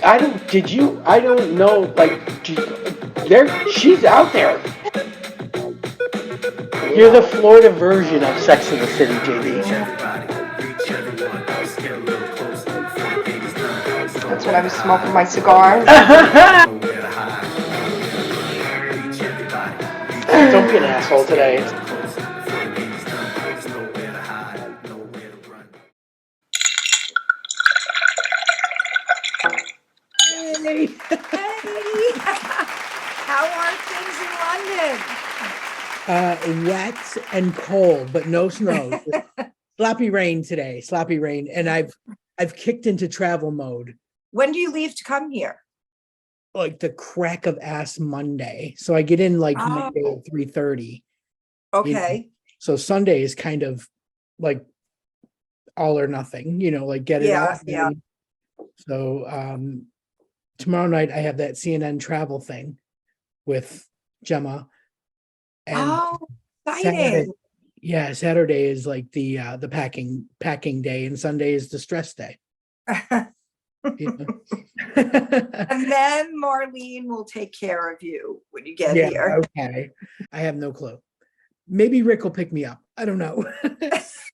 I don't know, like, she's out there. You're the Florida version of Sex in the City, JD. That's when I was smoking my cigars. Don't be an asshole today. Hey. Hey, how are things in London? Wet and cold, but no snow. Sloppy rain today, sloppy rain. And I've kicked into travel mode. When do you leave to come here? Like the crack of ass Monday. So I get in like Monday at 3:30. Okay. So Sunday is kind of like all or nothing, like get it off. Yeah. So tomorrow night I have that CNN travel thing with Gemma. And exciting. Saturday is like the packing day, and Sunday is the stress day. And then Marlene will take care of you when you get here. Okay. I have no clue. Maybe Rick will pick me up. I don't know.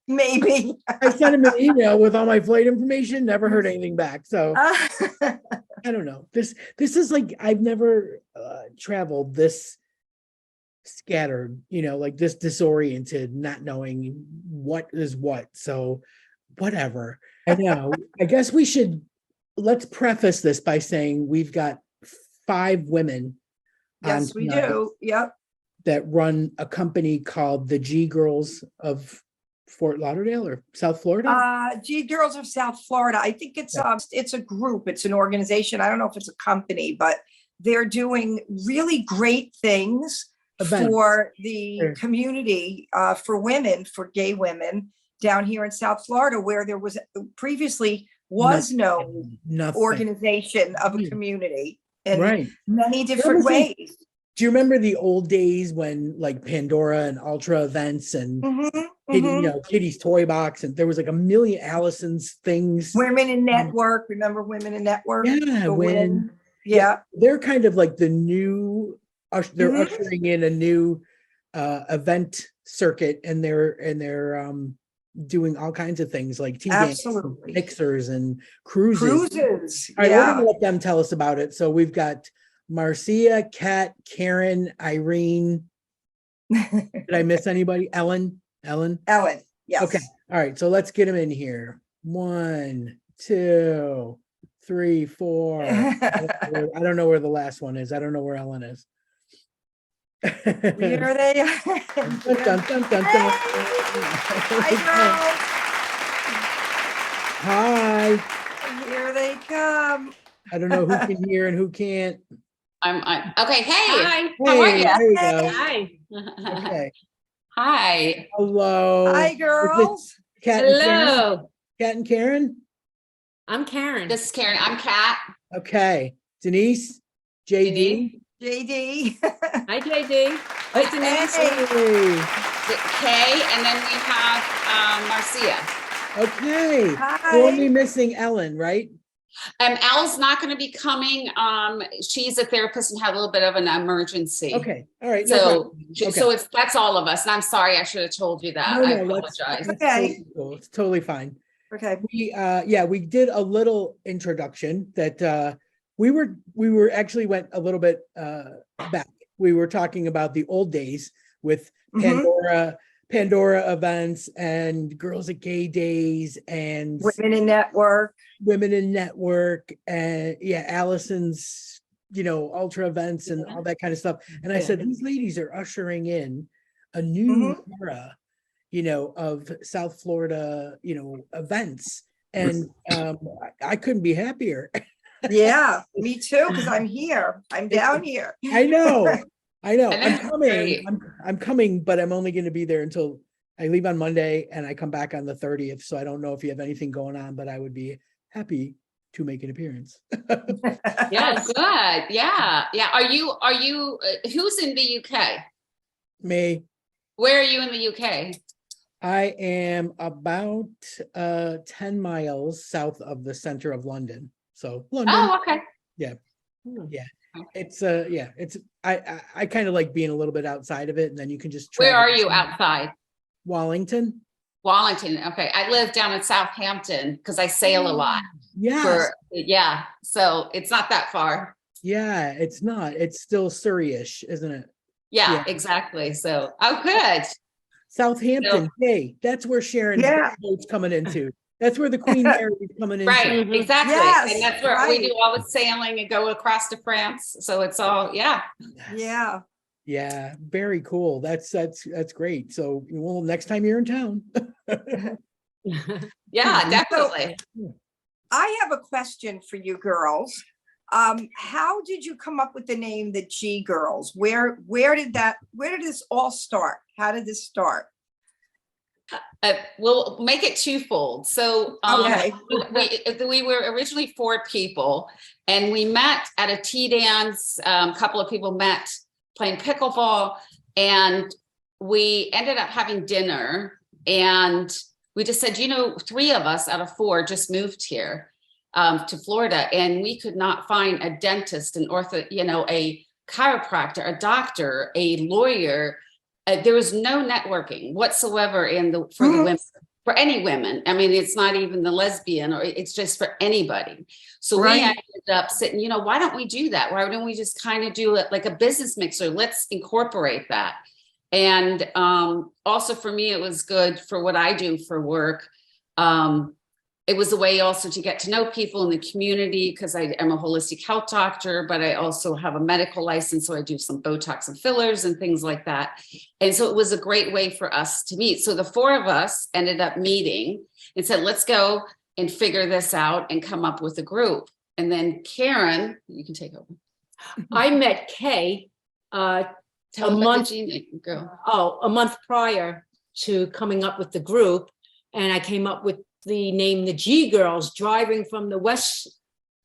Maybe. I sent him an email with all my flight information, never heard anything back. So I don't know. This is like, I've never traveled this scattered, like this disoriented, not knowing what is what. So whatever. I know. I guess let's preface this by saying we've got 5 women. Yes, we do. Yep. That run a company called the G Girls of Fort Lauderdale or South Florida? G Girls of South Florida. I think it's a group. It's an organization. I don't know if it's a company, but they're doing really great things for the community, for women, for gay women down here in South Florida, where there was previously no organization of a community in many different ways. Do you remember the old days when like Pandora and Ultra events and Kitty's Toy Box, and there was like a million Allison's things? Women in Network. Remember Women in Network? Yeah, they're kind of like the new. They're ushering in a new event circuit, and they're doing all kinds of things like tea games, mixers, and cruises. All right, we're gonna let them tell us about it. So we've got Marcia, Kat, Karen, Irene. Did I miss anybody? Ellen. Yes. Okay. All right. So let's get them in here. 1, 2, 3, 4. I don't know where the last one is. I don't know where Ellen is. Here they are. Hi. Here they come. I don't know who can hear and who can't. I'm okay. Hey. Hi. How are you? There we go. Hi. Okay. Hi. Hello. Hi, girls. Hello. Kat and Karen? I'm Karen. This is Karen. I'm Kat. Okay. Denise? JD? JD. Hi, JD. Hi, Denise. Hey. Kay, and then we have Marcia. Okay. Hi. We're only missing Ellen, right? Al's not going to be coming. She's a therapist and had a little bit of an emergency. Okay. All right. So if that's all of us, and I'm sorry, I should have told you that. I apologize. Okay. Totally cool. It's totally fine. Okay. We did a little introduction that we were actually went a little bit back. We were talking about the old days with Pandora events and Girls at Gay Days and Women in Network and Allison's Ultra events and all that kind of stuff. And I said, these ladies are ushering in a new era of South Florida events, and I couldn't be happier. Yeah, me too, because I'm here. I'm down here. I know. I'm coming. I'm coming, but I'm only going to be there until I leave on Monday and I come back on the 30th. So I don't know if you have anything going on, but I would be happy to make an appearance. Yeah, good. Yeah. Are you? Who's in the UK? Me. Where are you in the UK? I am about 10 miles south of the center of London. So London. Oh, okay. Yeah. Hmm. Yeah. It's I kind of like being a little bit outside of it, and then you can just Where travel are you outside? Wallington. Wallington. Okay. I live down in Southampton because I sail a lot Yes. yeah. So it's not that far. Yeah, it's not. It's still Surrey-ish, isn't it? Yeah, Yeah. exactly. So, oh, good. Southampton. Hey, that's where Sharon's Yeah. boat's coming into. That's where the Queen Mary is coming into. Right. Mhm. Exactly. Yes, And that's where we right. do all the sailing and go across to France. So it's all, yeah. Yes. Yeah. Yeah, very cool. That's great. So, well, next time you're in town. Yeah, definitely. I have a question for you girls. How did you come up with the name the G Girls? Where did this all start? How did this start? We'll make it twofold. So Okay. we were originally 4 people, and we met at a tea dance. A couple of people met playing pickleball, and we ended up having dinner. And we just said, 3 of us out of 4 just moved here to Florida, and we could not find a dentist, an a chiropractor, a doctor, a lawyer. There was no networking whatsoever for the women, for any women. I mean, it's not even the lesbian, or it's just for anybody. So we ended up sitting, why don't we do that? Why don't we just kind of do it like a business mixer? Let's incorporate that. And also for me, it was good for what I do for work. It was a way also to get to know people in the community, because I am a holistic health doctor, but I also have a medical license. So I do some Botox and fillers and things like that. And so it was a great way for us to meet. So the 4 of us ended up meeting and said, let's go and figure this out and come up with a group. And then Karen, you can take over. I met Kay Tell a me month, go. a month prior to coming up with the group. And I came up with the name, the G Girls, driving from the west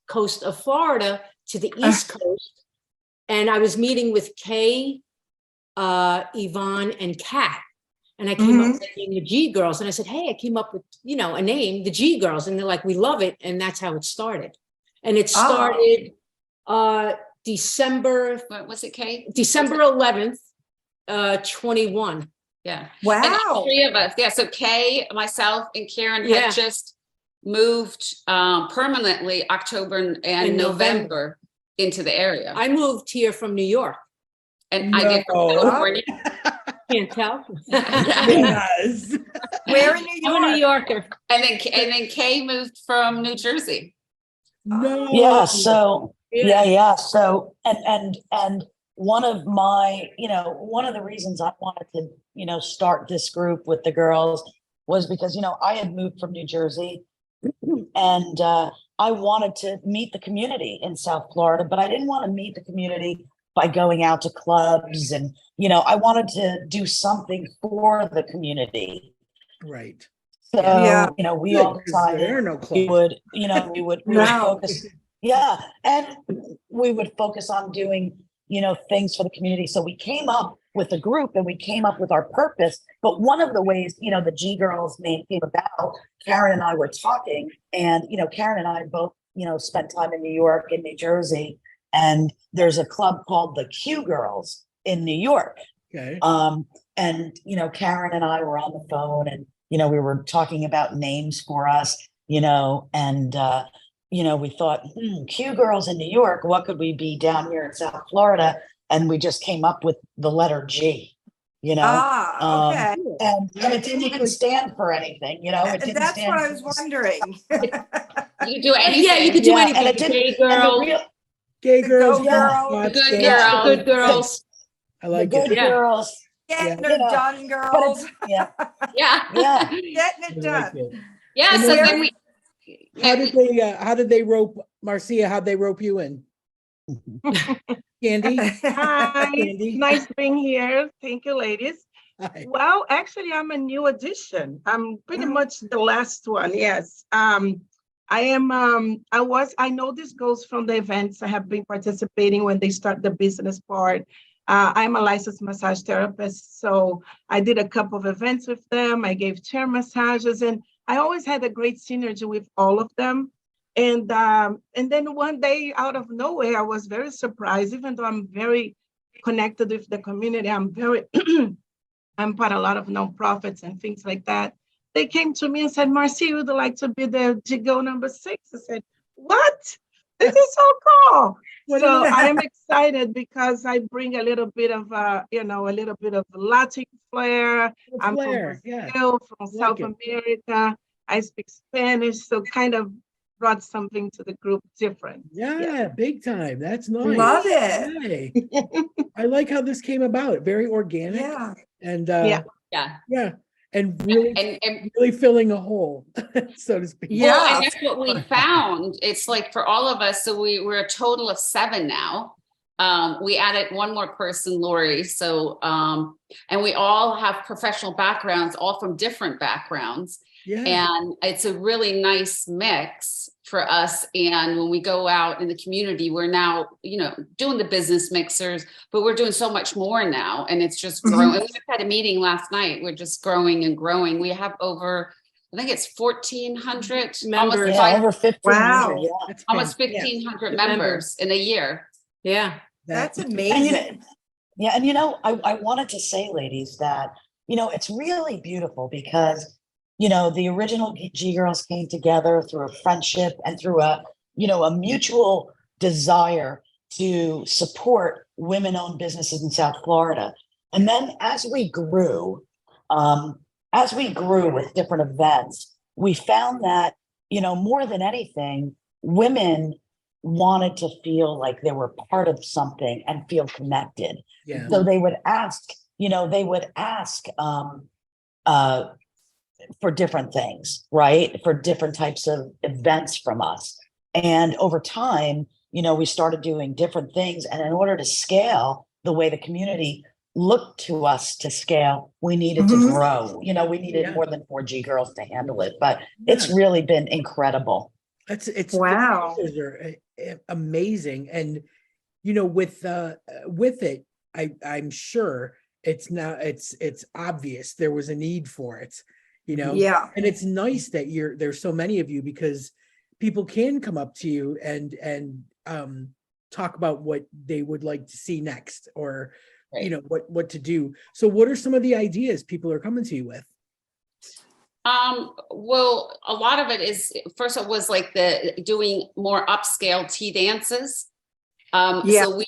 coast of Florida to the east coast. And I was meeting with Kay, Yvonne, and Kat. And I came up with the name, the G Girls. And I said, hey, I came up with, a name, the G Girls. And they're like, we love it. And that's how it started. And it started December, What was it, Kate? December 11th, 21. Yeah. Wow. And the 3 of us. Yeah. So Kay, myself, and Karen had just moved permanently October and November into the area. I moved here from New York. And I did from California. Can't tell. Yes. Where in New York? I'm a New Yorker. And then Kay moved from New Jersey. No. Yeah. So yeah. So and one of my, one of the reasons I wanted to, start this group with the girls was because, I had moved from New Jersey and I wanted to meet the community in South Florida, but I didn't want to meet the community by going out to clubs. And, I wanted to do something for the community. Right. So, we all decided there are no we would, we would focus. Yeah. And we would focus on doing, things for the community. So we came up with a group and we came up with our purpose. But one of the ways, the G Girls name came about, Karen and I were talking, and, Karen and I both, spent time in New York and New Jersey. And there's a club called the Q Girls in New York. Okay. And, Karen and I were on the phone and, we were talking about names for us, and, we thought, Q Girls in New York, what could we be down here in South Florida? And we just came up with the letter G, Okay. And it didn't even stand for anything, it didn't That's stand what I was wondering. You can do anything. Yeah, you could do anything. And it didn't, Gay girl, Gay girls. Go Good yeah, girl. good girls. I like the good it. Yeah. girls. Getting Yeah. her done, But girls. yeah, Yeah. yeah. Getting I it like done. it. Yeah. And So then- then we. How did they rope Marcia? How'd they rope you in? Candy? Hi, Candy? nice being here. Thank you, ladies. Hi. Well, actually, I'm a new addition. I'm pretty much the last one. Yes. I know this goes from the events I have been participating when they start the business part. I'm a licensed massage therapist, so I did a couple of events with them. I gave chair massages, and I always had a great synergy with all of them. And then one day out of nowhere, I was very surprised, even though I'm very connected with the community. I'm part of a lot of nonprofits and things like that. They came to me and said, Marcy, would like to be the Jigo number 6? I said, what? This is so cool. So I am excited because I bring a little bit of, a little bit of Latin flair. I'm from Brazil, from South America. I speak Spanish, so kind of brought something to the group different. Yeah, big time. That's nice. Love it. Hey. I like how this came about. Very organic. Yeah. And Yeah. And really, and really filling a hole, so to speak. Well, and that's what we found. It's like for all of us, so we're a total of 7 now. We added one more person, Lori. So, and we all have professional backgrounds, all from different backgrounds. Yeah. And it's a really nice mix for us. And when we go out in the community, we're now, doing the business mixers, but we're doing so much more now. And it's just growing. We just had a meeting last night. We're just growing and growing. We have over, I think it's 1,400 members. Over 1,500. Wow. Yeah. Almost 1,500 members in a year. Yeah. That's amazing. And I wanted to say, ladies, that, it's really beautiful because the original G Girls came together through a friendship and through a mutual desire to support women-owned businesses in South Florida. And then as we grew with different events, we found that, more than anything, women wanted to feel like they were part of something and feel connected. Yeah. So they would ask, for different things, right? For different types of events from us. And over time, we started doing different things. And in order to scale the way the community looked to us to scale, we needed to grow. We needed more than 4 G Girls to handle it, but it's really been incredible. It's wow. Those are amazing. And, with it, I'm sure it's obvious there was a need for it. Yeah. And it's nice that there's so many of you, because people can come up to you and talk about what they would like to see next, or what to do. So what are some of the ideas people are coming to you with? Well, a lot of it is, first it was like doing more upscale tea dances. So we,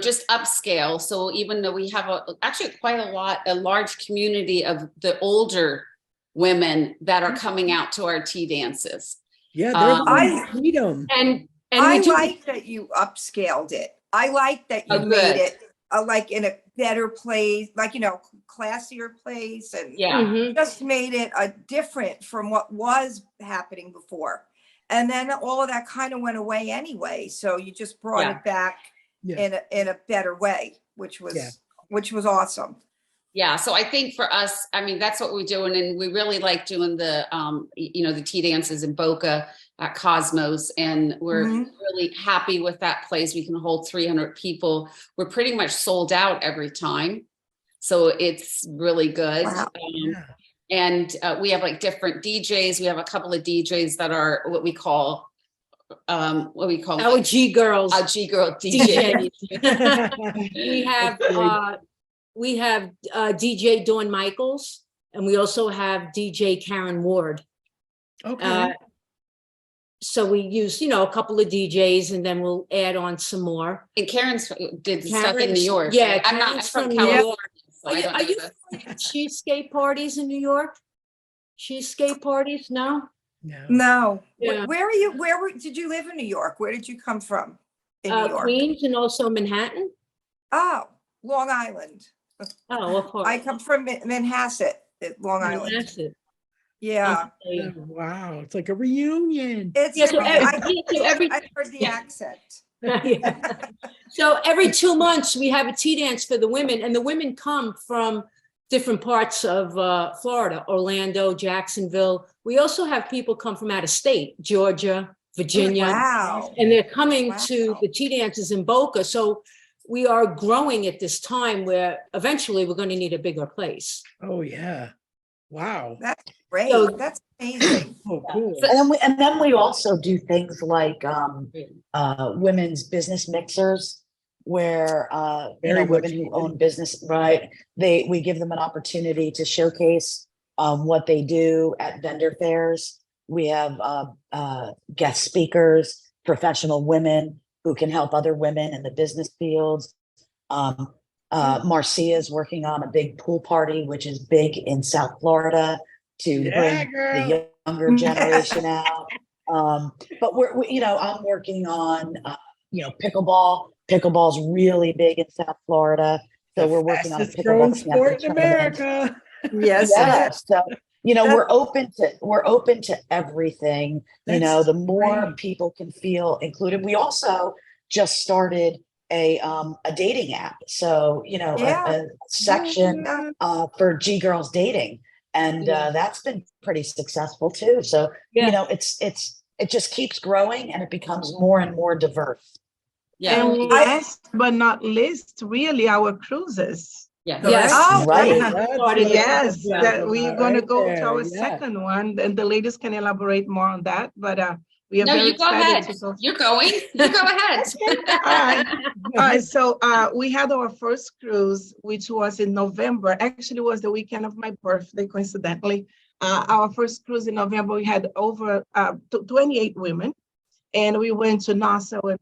just upscale. So even though we have actually quite a large community of the older women that are coming out to our tea dances. Yeah, there's freedom. And I like that you upscaled it. I like that you made it like in a better place, like, classier place, and just made it different from what was happening before. And then all of that kind of went away anyway. So you just brought it back in a better way, which was awesome. Yeah. So I think for us, that's what we're doing. And we really like doing the, the tea dances in Boca at Cosmos. And we're really happy with that place. We can hold 300 people. We're pretty much sold out every time. So it's really good. Wow. And we have like different DJs. We have a couple of DJs that are what we call our G Girls. Our G Girl DJs. We have DJ Dawn Michaels, and we also have DJ Karen Ward. Okay. So we use, a couple of DJs, and then we'll add on some more. And Karen's did stuff in New York. Yeah, I'm from California. So are you cheesecake parties in New York? Cheesecake parties? No. Yeah. Where are you? Did you live in New York? Where did you come from? In New York? Queens, and also Manhattan. Oh, Long Island. Oh, what part? I come from Manhasset, Long Island. Manhasset. Yeah. Oh, wow, it's like a reunion. It's I heard the accent. So every 2 months we have a tea dance for the women, and the women come from different parts of Florida, Orlando, Jacksonville. We also have people come from out of state, Georgia, Virginia. Wow. And they're coming to the tea dances in Boca. So we are growing at this time where eventually we're going to need a bigger place. Oh, yeah. Wow. That's great. So- That's amazing. Oh, cool. And then we also do things like women's business mixers where Very women much who needed. own business, right? We give them an opportunity to showcase what they do at vendor fairs. We have guest speakers, professional women who can help other women in the business fields. Marcia is working on a big pool party, which is big in South Florida to bring the younger generation out. But I'm working on, pickleball. Pickleball's really big in South Florida. So we're working on a Fastest growing pickleball sport in tournament. America. Yes. Yeah, so That- we're open to everything. That's The more great. people can feel included. We also just started a dating app. So a section Yeah. for G girls dating, and that's been pretty successful too. So it just keeps growing and it becomes more and more diverse. Yeah. And last but not least, really our cruises. Yeah. Yes. Oh, Right. Started- Yes, Yeah. that we're going to Right go to there, our yeah. second one, and the ladies can elaborate more on that. But we are No, very you go excited ahead. to go. You're going. You go ahead. All right, so we had our first cruise, which was in November. Actually, it was the weekend of my birthday, coincidentally. Our first cruise in November, we had over 28 women. And we went to Nassau and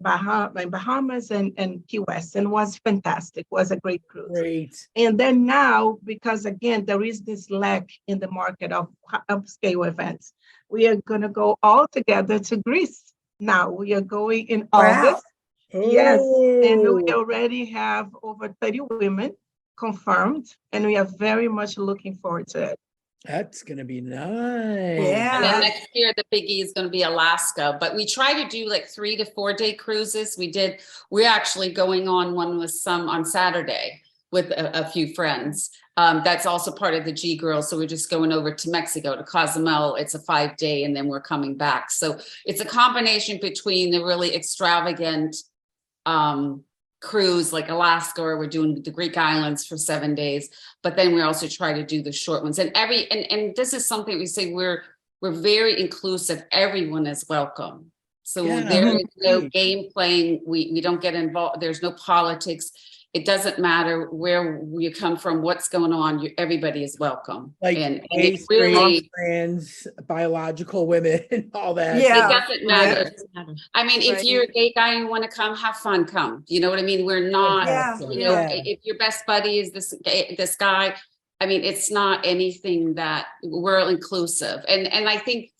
Bahamas and Key West, and it was fantastic. It was a great cruise. Great. And then now, because again, there is this lack in the market of upscale events, we are going to go all together to Greece. Now we are going in August. Yes, and we Oh, already have over 30 women confirmed, and we are very much looking forward to it. that's gonna be nice. And Yeah. then next year, the biggie is going to be Alaska. But we try to do like 3 to 4 day cruises. We're actually going on one with some on Saturday with a few friends. That's also part of the G Girls. So we're just going over to Mexico to Cozumel. It's a 5-day and then we're coming back. So it's a combination between the really extravagant cruise like Alaska, where we're doing the Greek islands for 7 days, but then we also try to do the short ones. And this is something we say, we're very inclusive. Everyone is welcome. So there is no game playing. We don't get involved. There's no politics. It doesn't matter where you come from, what's going on. Everybody is welcome. Like and gay, it really, straight, trans, biological women, all that. Yeah. it doesn't matter. Yeah. I mean, if Right. you're a gay guy and you want to come, have fun, come. You know what I mean? We're not, Yeah. if your best buddy is this guy, I mean, it's not anything that we're inclusive. And I think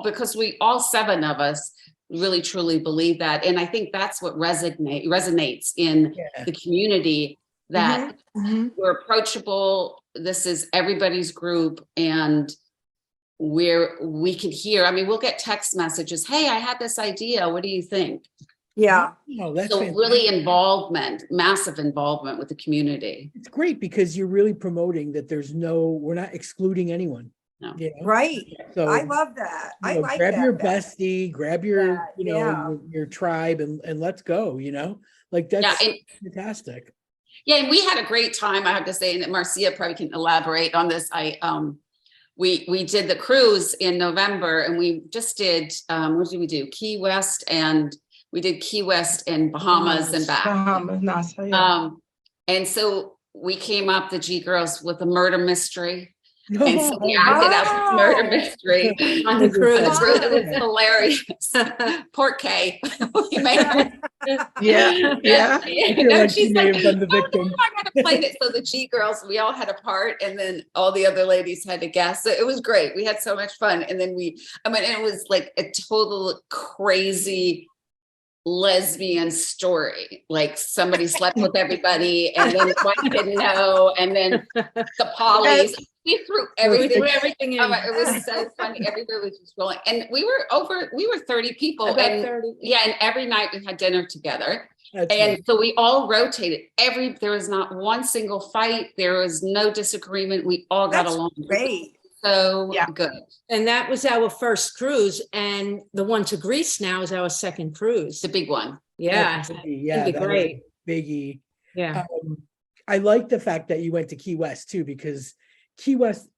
because we, all 7 of us, really truly believe that. And I think that's what resonates in the community, that we're approachable. This is everybody's group, and where we can hear, I mean, we'll get text messages. Hey, I had this idea. What do you think? Yeah. Oh, that's So fantastic. really massive involvement with the community. It's great because you're really promoting that we're not excluding anyone. No. You know? Right. So I love that. I like grab that. your Beth. bestie, grab your, Yeah. your tribe and let's go, like that's fantastic. Yeah, and we had a great time, I have to say, and Marcia probably can elaborate on this. We did the cruise in November, and we just did, what did we do? Key West, and we did Key West and Bahamas and back. Bahamas, Nassau, yeah. And so we came up, the G Girls, with a murder mystery. And so we acted out this murder mystery On the cruise. It was hilarious. Poor Kay. Yeah. I feel like she may have been the victim. I gotta play it. So the G Girls, we all had a part, and then all the other ladies had to guess. So it was great. We had so much fun. And then it was like a total crazy lesbian story. Like somebody slept with everybody, and then one didn't know, and then the polys. We threw everything. in. It was so funny. Everybody was just rolling, and we were 30 people, About and 30. and every night we had dinner together. That's And right. so we all rotated. There was not one single fight. There was no disagreement. We all got That's along. great. So good. And that was our first cruise, and the one to Greece now is our second cruise. The big one. Yeah, That's biggie. it'd Yeah, be that is great. biggie. Yeah. I like the fact that you went to Key West too, because Key West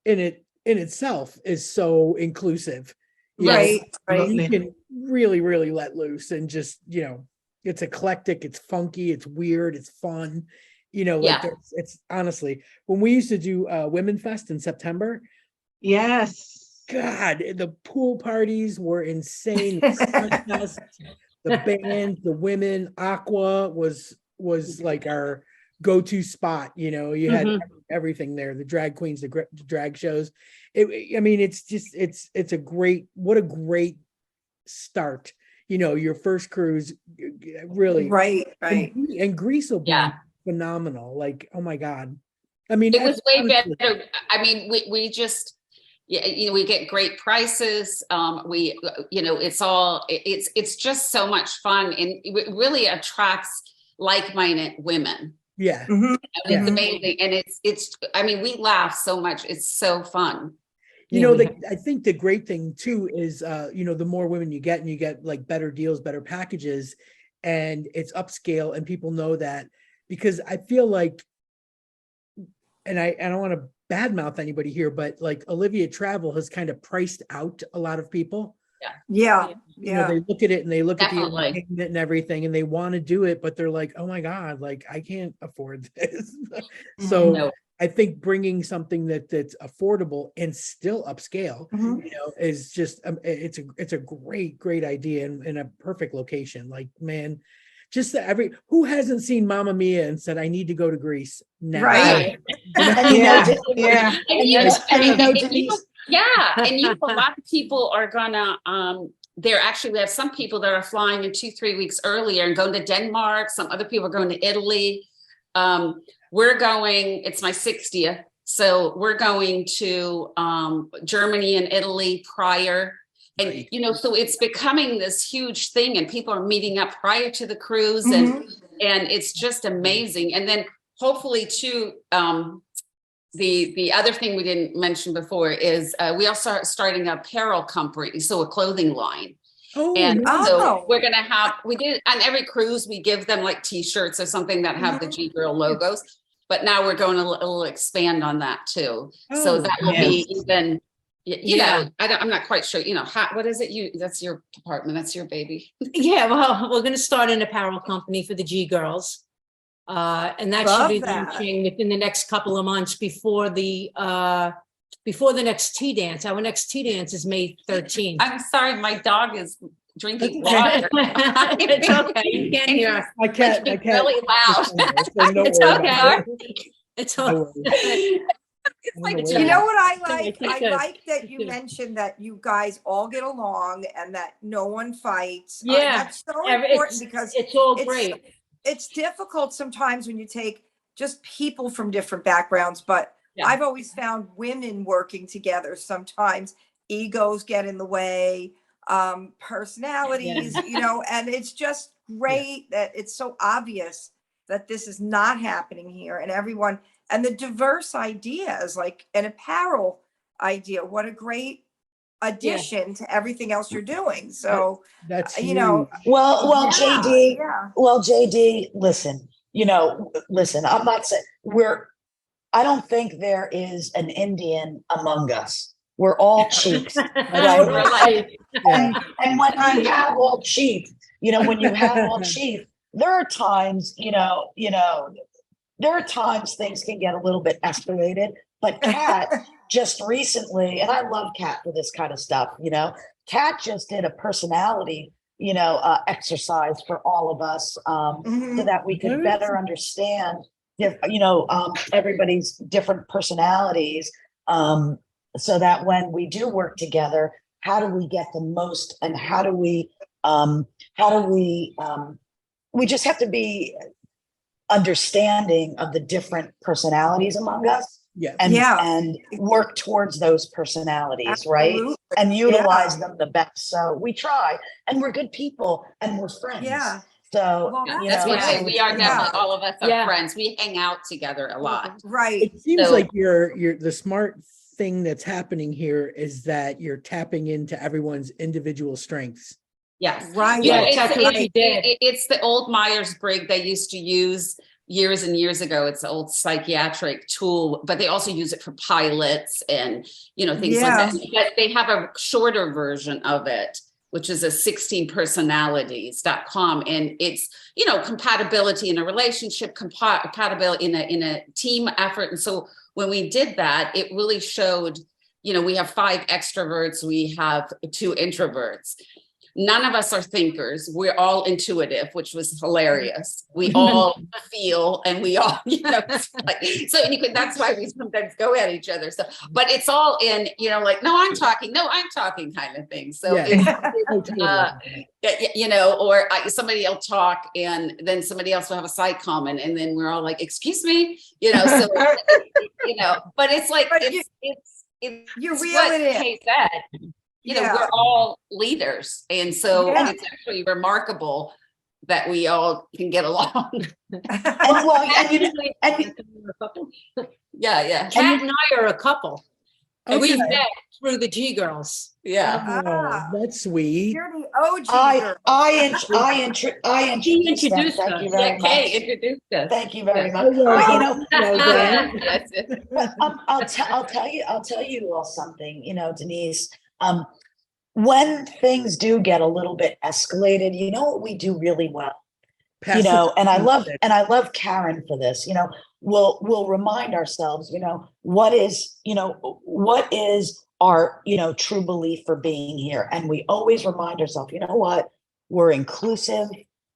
in itself is so inclusive. You know, Right, right. you can really, really let loose and just, it's eclectic, it's funky, it's weird, it's fun. Like Yeah. it's honestly, when we used to do Women Fest in September, Yes. God, the pool parties were insane. The band, the women, Aqua was like our go-to spot. You had everything there, the drag queens, the drag shows. It's a great, what a great start. Your first cruise, really. Right, right. And Greece will be phenomenal. Like, oh my God. I mean, it was way honestly, better. I mean, we just, we get great prices. It's just so much fun, and it really attracts like-minded women. Yeah. Mhm. It's amazing. And I mean, we laugh so much. It's so fun. I think the great thing too is, the more women you get, and you get like better deals, better packages, and it's upscale, and people know that, because I feel like, and I don't want to badmouth anybody here, but like Olivia Travel has kind of priced out a lot of people. Yeah, They look at it and they look Definitely. at the entertainment and everything, and they want to do it, but they're like, oh my God, like I can't afford this. So No. I think bringing something that's affordable and still upscale, is just, it's a great idea, and a perfect location. Like, man, just who hasn't seen Mamma Mia and said, I need to go to Greece now. right. Yeah, yeah. And a lot of people are gonna, we have some people that are flying in 2-3 weeks earlier and going to Denmark. Some other people are going to Italy. We're going, it's my 60th. So we're going to Germany and Italy prior. And, so it's becoming this huge thing, and people are meeting up prior to the cruise, and it's just amazing. And then hopefully too, the other thing we didn't mention before is we also are starting a apparel company, so a clothing line. So we're going to we did on every cruise, we give them like t-shirts or something that have the G Girl logos, but now we're going to expand on that too. So that will be even, I'm not quite sure, what is it? That's your department. That's your baby. Yeah. Well, we're going to start an apparel company for the G Girls. And that should be launching within the next couple of months before the next tea dance. Our next tea dance is May 13th. I'm sorry, my dog is drinking water. It's okay. You can't hear. My cat really loud. It's okay. It's okay. You know what I like? I like that you mentioned that you guys all get along and that no one fights. Yeah. That's so important, because it's all great. It's difficult sometimes when you take just people from different backgrounds, but I've always found women working together, sometimes egos get in the way, personalities, and it's just great that it's so obvious that this is not happening here, and everyone, and the diverse ideas, like an apparel idea. What a great addition to everything else you're doing. So that's well, JD, listen, I'm not saying I don't think there is an Indian among us. We're all chiefs. Right? And when you have all chief, when you have all chief, there are times, there are times things can get a little bit escalated. But Kat just recently, and I love Kat for this kind of stuff, Kat just did a personality, exercise for all of us, so that we could better understand, everybody's different personalities, so that when we do work together, how do we get the most, and how do we we just have to be understanding of the different personalities among us. And work towards those personalities. Absolutely. Right. And utilize them the best. So we try, and we're good people, and we're friends. Yeah. So that's what we are. Definitely, all of us are friends. We hang out together a lot. Right. It seems like you're the smart thing that's happening here is that you're tapping into everyone's individual strengths. Yes. Right. It's the old Myers-Briggs they used to use, years and years ago. It's an old psychiatric tool, but they also use it for pilots and, things like that. But they have a shorter version of it, which is a 16personalities.com. And it's, compatibility in a relationship, compatibility in a team effort. And so when we did that, it really showed, we have 5 extroverts, we have 2 introverts. None of us are thinkers. We're all intuitive, which was hilarious. We all feel, and we all, that's why we sometimes go at each other. So, but it's all in, like, no, I'm talking kind of thing. So, somebody will talk and then somebody else will have a side comment. And then we're all like, excuse me, so, but it's like, you reel what it in. Kay said. We're all leaders. And so it's actually remarkable that we all can get along. Yeah. Kat and I are a couple. And we Okay. met through the G Girls. Yeah. Oh, that's sweet. You're the OG girl. I introduced them. introduced Thank you us. very Kay much. introduced us. Thank you very much. Oh, well, That's it. But, I'll tell you all something, Denise. When things do get a little bit escalated, you know what we do really well, and I love Karen for this. We'll remind ourselves, what is our true belief for being here, and we always remind ourselves, what, we're inclusive,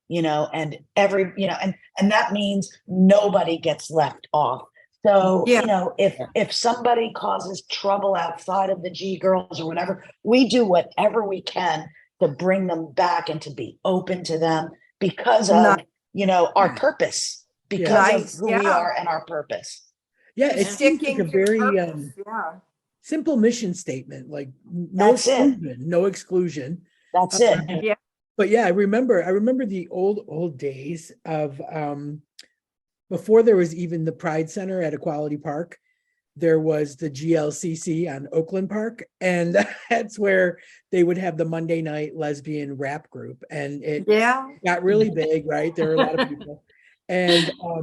and and that means nobody gets left off. So, if somebody causes trouble outside of the G Girls or whatever, we do whatever we can to bring them back and to be open to them because of, our purpose, because of who we are and our purpose. Yeah, it seems like a very simple mission statement, like no exclusion. That's it. But yeah, I remember the old days of before there was even the Pride Center at Equality Park, there was the GLCC on Oakland Park. And that's where they would have the Monday night lesbian rap group. And it got really big, right? There were a lot of people. And I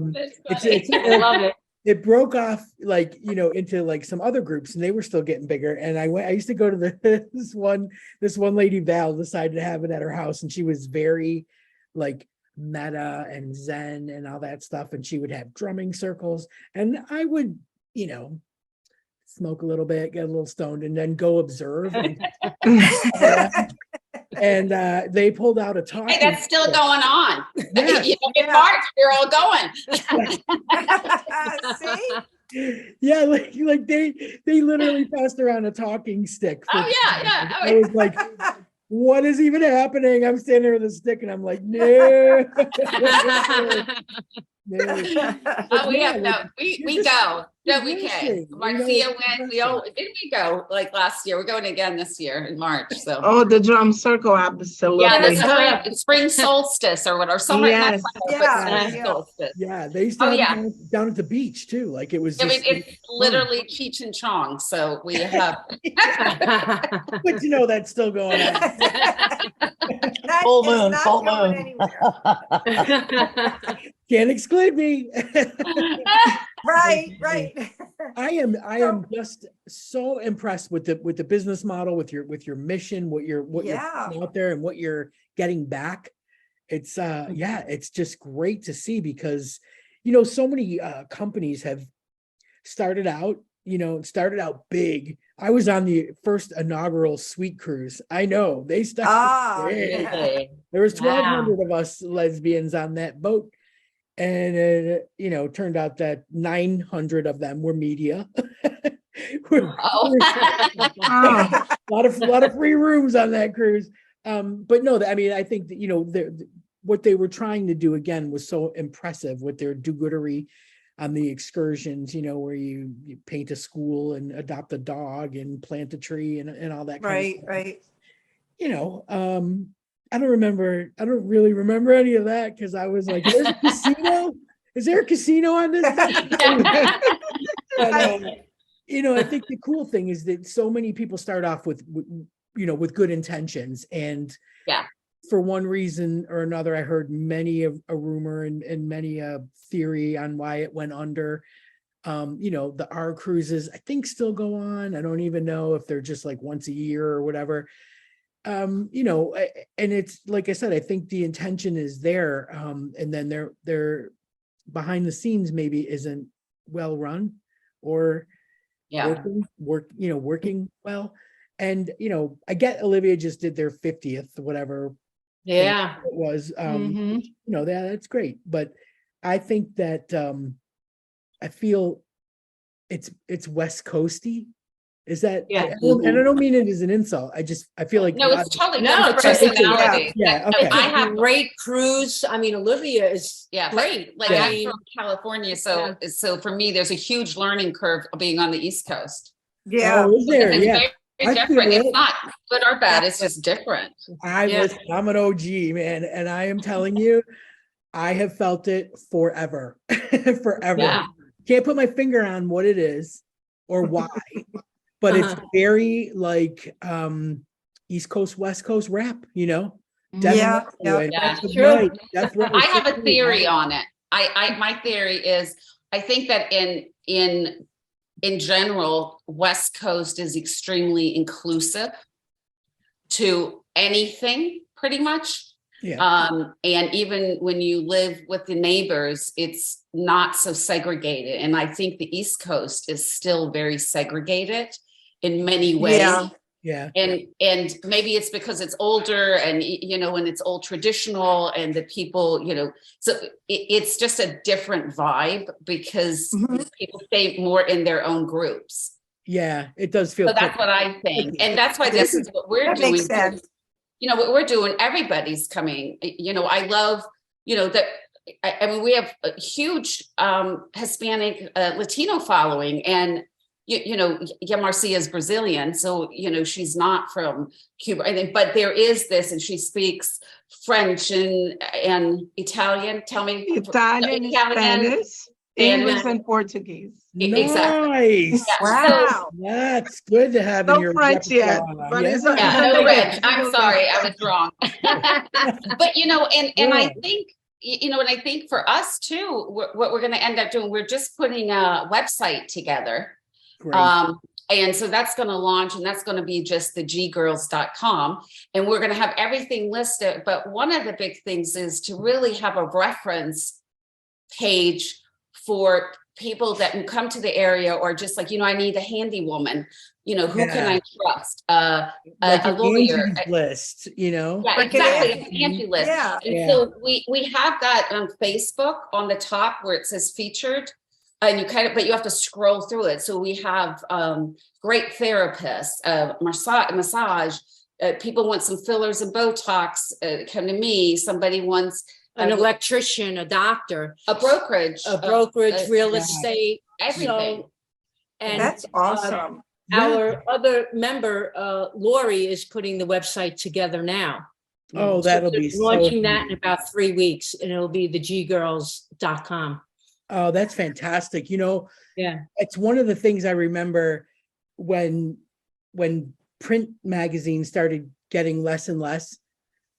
love it. It broke off into like some other groups, and they were still getting bigger. And I used to go to this one lady, Val, decided to have it at her house. And she was very like meta and zen and all that stuff, and she would have drumming circles, and I would smoke a little bit, get a little stoned, and then go observe and they pulled out a talking Hey, that's still going on. Yeah. In March, we're all going. See? Yeah, like they literally passed around a talking stick. I was like, what is even happening? I'm standing there with a stick and I'm like, no. We go. No, we can. Marcia went. Didn't we go like last year? We're going again this year in March. So. Oh, the drum circle, absolutely. Yeah, the spring solstice or whatever. Summer. Yes. Solstice. Yeah, they used to have down at the beach too. Like it was. It's literally Cheech and Chong. So we have. But that's still going on. Full moon. Can't exclude me. Right. I am just so impressed with the business model, with your mission, what you're putting out there and what you're getting back. It's it's just great to see, because so many companies have started out big. I was on the first inaugural Sweet Cruise. I know they started big. There was 1,200 of us lesbians on that boat. And it turned out that 900 of them were media. A lot of free rooms on that cruise. But no, I think that what they were trying to do again was so impressive with their do-goodery on the excursions. Where you paint a school and adopt a dog and plant a tree and all that kind of stuff. Right. I don't really remember any of that, because I was like, there's a casino? Is there a casino on this? But, I think the cool thing is that so many people start off with good intentions, and for one reason or another, I heard many of a rumor and many a theory on why it went under. The R cruises, I think, still go on. I don't even know if they're just like once a year or whatever. And it's like I said, I think the intention is there. And then they're behind the scenes maybe isn't well run or working well. And I get Olivia just did their 50th, whatever. Yeah. It was Mhm. that's great. But I think that I feel it's West Coasty. Is that Yeah. and I don't mean it as an insult. I feel like No, it's totally No, different it's a- personality. yeah, Like, okay. I have great cruise. I mean, Olivia is Yeah, great. like Yeah. I'm from California, so for me, there's a huge learning curve of being on the East Coast. Yeah. Oh, is there? It's Yeah. very I different. feel It's it. not good or bad. It's just different. Listen, I'm an OG, man, and I am telling you, I have felt it forever. Forever. Yeah. Can't put my finger on what it is or why, but it's very like East Coast, West Coast rap, Yeah, Definitely. yeah. Death of Sure. Night, Death Row, I have a Symphony, theory on it. My theory is I think that in general, West Coast is extremely inclusive to anything, pretty much. Yeah. And even when you live with the neighbors, it's not so segregated. And I think the East Coast is still very segregated in many ways. Yeah. Yeah. And maybe it's because it's older and and it's old traditional and the people, so it's just a different vibe because Mhm. people stay more in their own groups. Yeah, it does feel So that's what I think. And that's why this is what we're That doing. makes sense. What we're doing, everybody's coming. I love, that. I mean, we have a huge Hispanic Latino following, and Marcia is Brazilian, so she's not from Cuba. But there is this, and she speaks French and Italian. Tell me, Italian, Spanish, English, and Portuguese. Exactly. Nice. Yeah. Wow. That's good to have in No your French yet, repertoire. but it's Yeah, no French. I'm sorry, I was wrong. But and I think and I think for us too, what we're going to end up doing, we're just putting a website together. Great. And so that's going to launch, and that's going to be just the ggirls.com. And we're going to have everything listed. But one of the big things is to really have a reference page for people that come to the area, or just like, I need a handy woman, who can I trust? Like a lawyer. Angie's list, Yeah, Like exactly. an An Angie list. Yeah. And so we have that on Facebook on the top where it says featured. And but you have to scroll through it. So we have great therapists, massage. People want some fillers and Botox. Come to me. Somebody wants an electrician, a doctor, a brokerage, real estate, everything. So, and That's awesome. Our other member, Lori, is putting the website together now. Oh, that'll be launching that in about 3 weeks, and it'll be the ggirls.com. Oh, that's fantastic. Yeah. It's one of the things I remember when print magazines started getting less and less.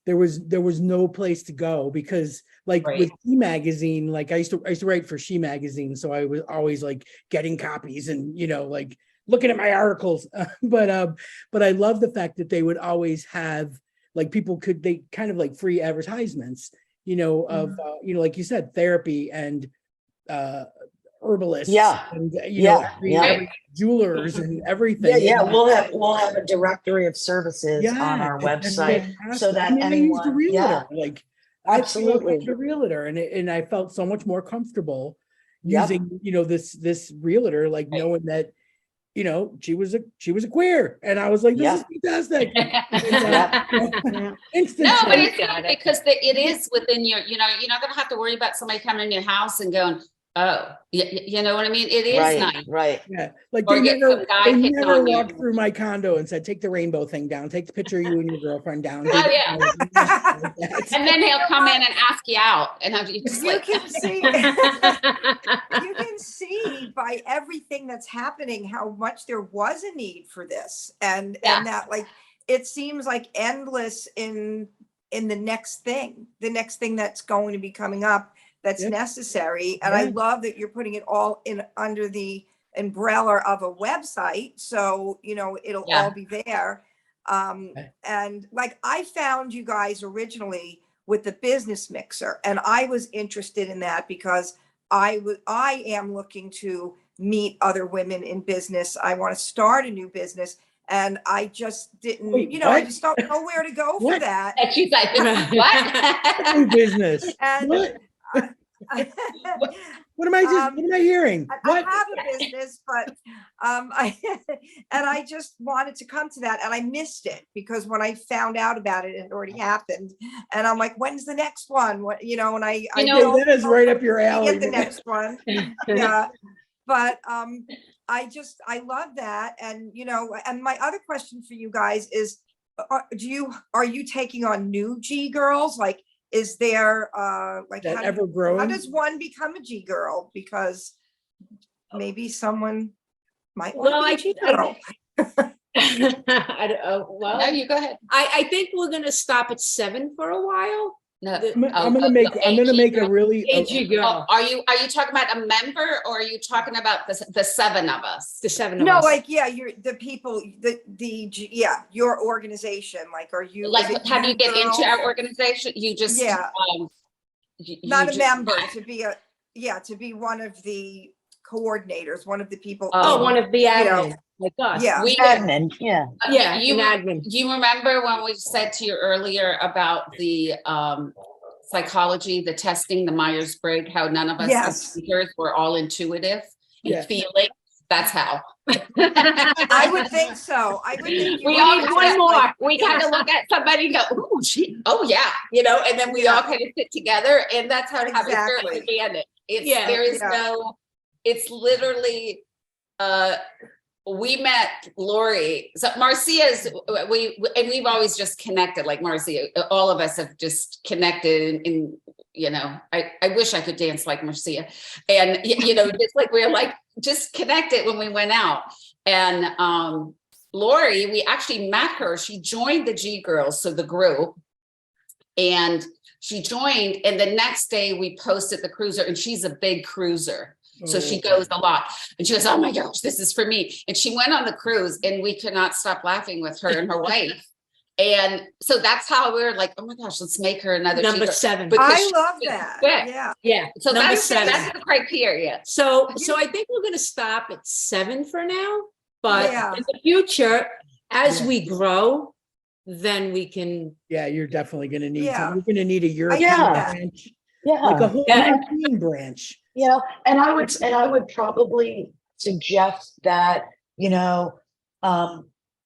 There was no place to go, because with She Magazine, like I used to write for She Magazine, so I was always like getting copies and like looking at my articles. But I love the fact that they would always have like they kind of like free advertisements, of like you said, therapy and herbalists, and every jewelers and everything. We'll have a directory of services on our website, so that anyone, I realtor. Like absolutely, a realtor, and I felt so much more comfortable using this realtor, like knowing that she was a queer, and I was like, this is fantastic. Instantly. No, but it's good because it is within your, you're not going to have to worry about somebody coming in your house and going, oh, you know what I mean? It is nice. Right. Yeah. Like Or they never you. walked through my condo and said, take the rainbow thing down, take the picture of you and your girlfriend down. Oh, yeah. And then he'll come in and ask you out, and you just You like, can see, you can see by everything that's happening how much there was a need for this, and that like it seems like endless in in the next thing that's going to be coming up that's Yep. necessary. And I Yeah. love that you're putting it all in under the umbrella of a website. So, you know, it'll Yeah. all be there. And like I found you guys originally with the business mixer, and I was interested in that because I am looking to meet other women in business. I want to start a new business, and I just didn't, Wait, you know, I what? just don't know where to go for What? that. And she's like, what? New business. And What? I, What am I hearing? I What? have a business, but I just wanted to come to that, and I missed it because when I found out about it, it had already happened, and I'm like, when's the next one? What, you know? And I You Okay, know, that is right up your to alley. get the next one. Yeah, but I love that, and you know, and my other question for you guys is, are you taking on new G girls? Like, is there like That how ever growing? does one become a G girl? Because maybe someone might want Well, to be a G girl. I don't, well, no, you go ahead. I think we're gonna stop at 7 for a while. No, I'm gonna make a really AG girl, are you talking about a member, or are you talking about the 7 of us? the 7 of No, us. like, yeah, you're the people, yeah, your organization. Like, are you Like, is it have you get into girls? our organization? You just Yeah. you Not a just- member, to be one of the coordinators, one of the people. Oh, one of the know, admins, like us. Yeah. We Admin, yeah. Yeah, you an admin. you remember when we said to you earlier about the psychology, the testing, the Myers-Briggs, how none of us as Yes. speakers were all intuitive and Yeah. feeling? That's how. I would think so. I would think you We would all just kind of like, we kind of look at somebody and go, "Ooh, oh yeah," you know, and then we all kind of sit together, and that's how it happens. It's very Exactly. organic. It's Yeah. there is Yeah. no. It's literally. We met Lori. So Marcia's. We've always just connected. Like Marcia, all of us have just connected, and you know, I wish I could dance like Marcia, and you know, just like we're like just connected when we went out. And Lori, we actually met her. She joined the G Girls, so the group, and she joined. And the next day, we posted the cruiser, and she's a big cruiser. So she goes a lot, and she goes, "Oh my gosh, this is for me." And she went on the cruise, and we could not stop laughing with her and her wife. And so that's how we were like, "Oh my gosh, let's make her another Number G-girl." 7. Because I she love was that. quick. Yeah. Yeah. So Number that's 7. the criteria. So I think we're gonna stop at 7 for now, but Yeah. in the future, as Yeah. we grow, then we can. Yeah, you're definitely gonna need Yeah. you're gonna need a European Yeah. branch, Yeah. like a whole Yeah. European branch. You know, and I would probably suggest that, you know,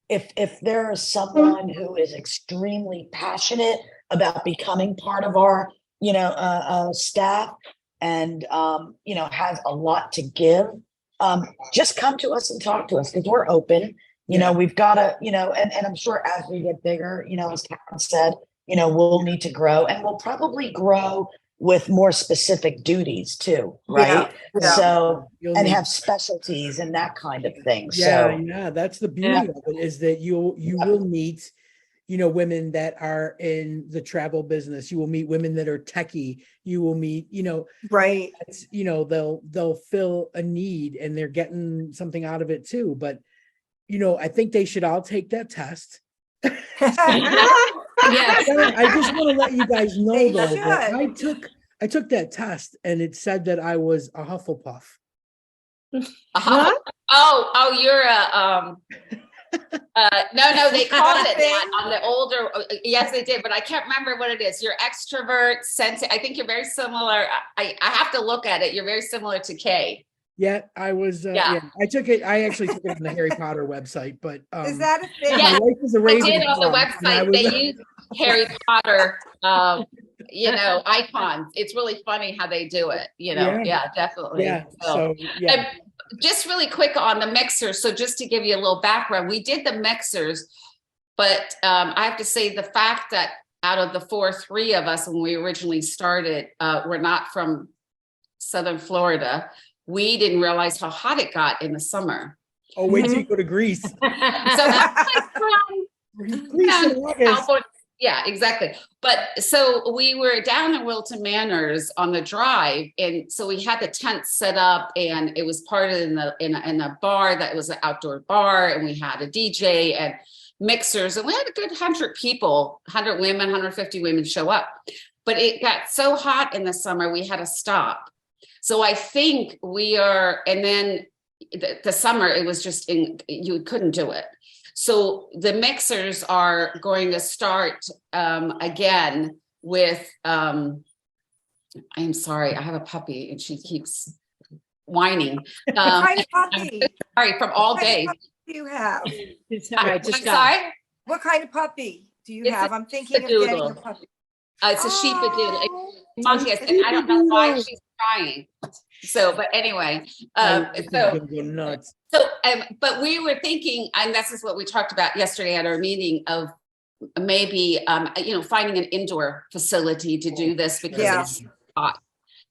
if there is someone who is extremely passionate about becoming part of our, you know, staff and, you know, has a lot to give, just come to us and talk to us because we're open. You know, we've got to, you know, and I'm sure as we get bigger, you know, as Karen said, you know, we'll need to grow, and we'll probably grow with more specific duties too, right? Yeah. So, You'll and need- have specialties and that kind of thing. Yeah, So, yeah, that's the beauty of it, is that you will meet, you know, women that are in the travel business. You will meet women that are techie. You will meet, you know, Right. it's, you know, they'll fill a need and they're getting something out of it too. But, you know, I think they should all take that test. Yes. I just want to let you guys know They though that should. I took that test and it said that I was a Hufflepuff. Oh, you're a no, they called it Thing? that on the older. Yes, they did, but I can't remember what it is. You're extrovert, sensitive. I think you're very similar. I have to look at it. You're very similar to Kay. Yeah, I was. Yeah. I took it. I actually took it on the Harry Potter website, but Is that a thing? Yeah. my life is a I Ravenclaw. did on the and I website. was- They use Harry Potter, you know, icons. It's really funny how they do it. You know, yeah, definitely. yeah. So, So yeah. and just really quick on the mixers. So just to give you a little background, we did the mixers, but I have to say the fact that out of the 3 of us when we originally started, we're not from Southern Florida. We didn't realize how hot it got in the summer. Oh, wait till you go to Greece. So that's like from Greece in August. California. Yeah, exactly. But so we were down in Wilton Manors on the drive, and so we had the tent set up, and it was part of in a bar that was an outdoor bar, and we had a DJ and mixers, and we had a good 100 people, 100 women, 150 women show up. But it got so hot in the summer, we had to stop. So I think we are, and then the summer, it was just you couldn't do it. So the mixers are going to start again with, I'm sorry, I have a puppy and she keeps whining. What kind of puppy? Sorry, from all day. What do you have? It's all right, just Sorry? What kind of puppy do you It's have? a I'm thinking of getting a sheepadoodle. puppy. It's a sheepadoodle. Oh. It's humongous, and I don't know why she's crying. So, but anyway, Nuts. but we were thinking, and this is what we talked about yesterday at our meeting, of maybe, finding an indoor facility to do this because Yeah. it's hot.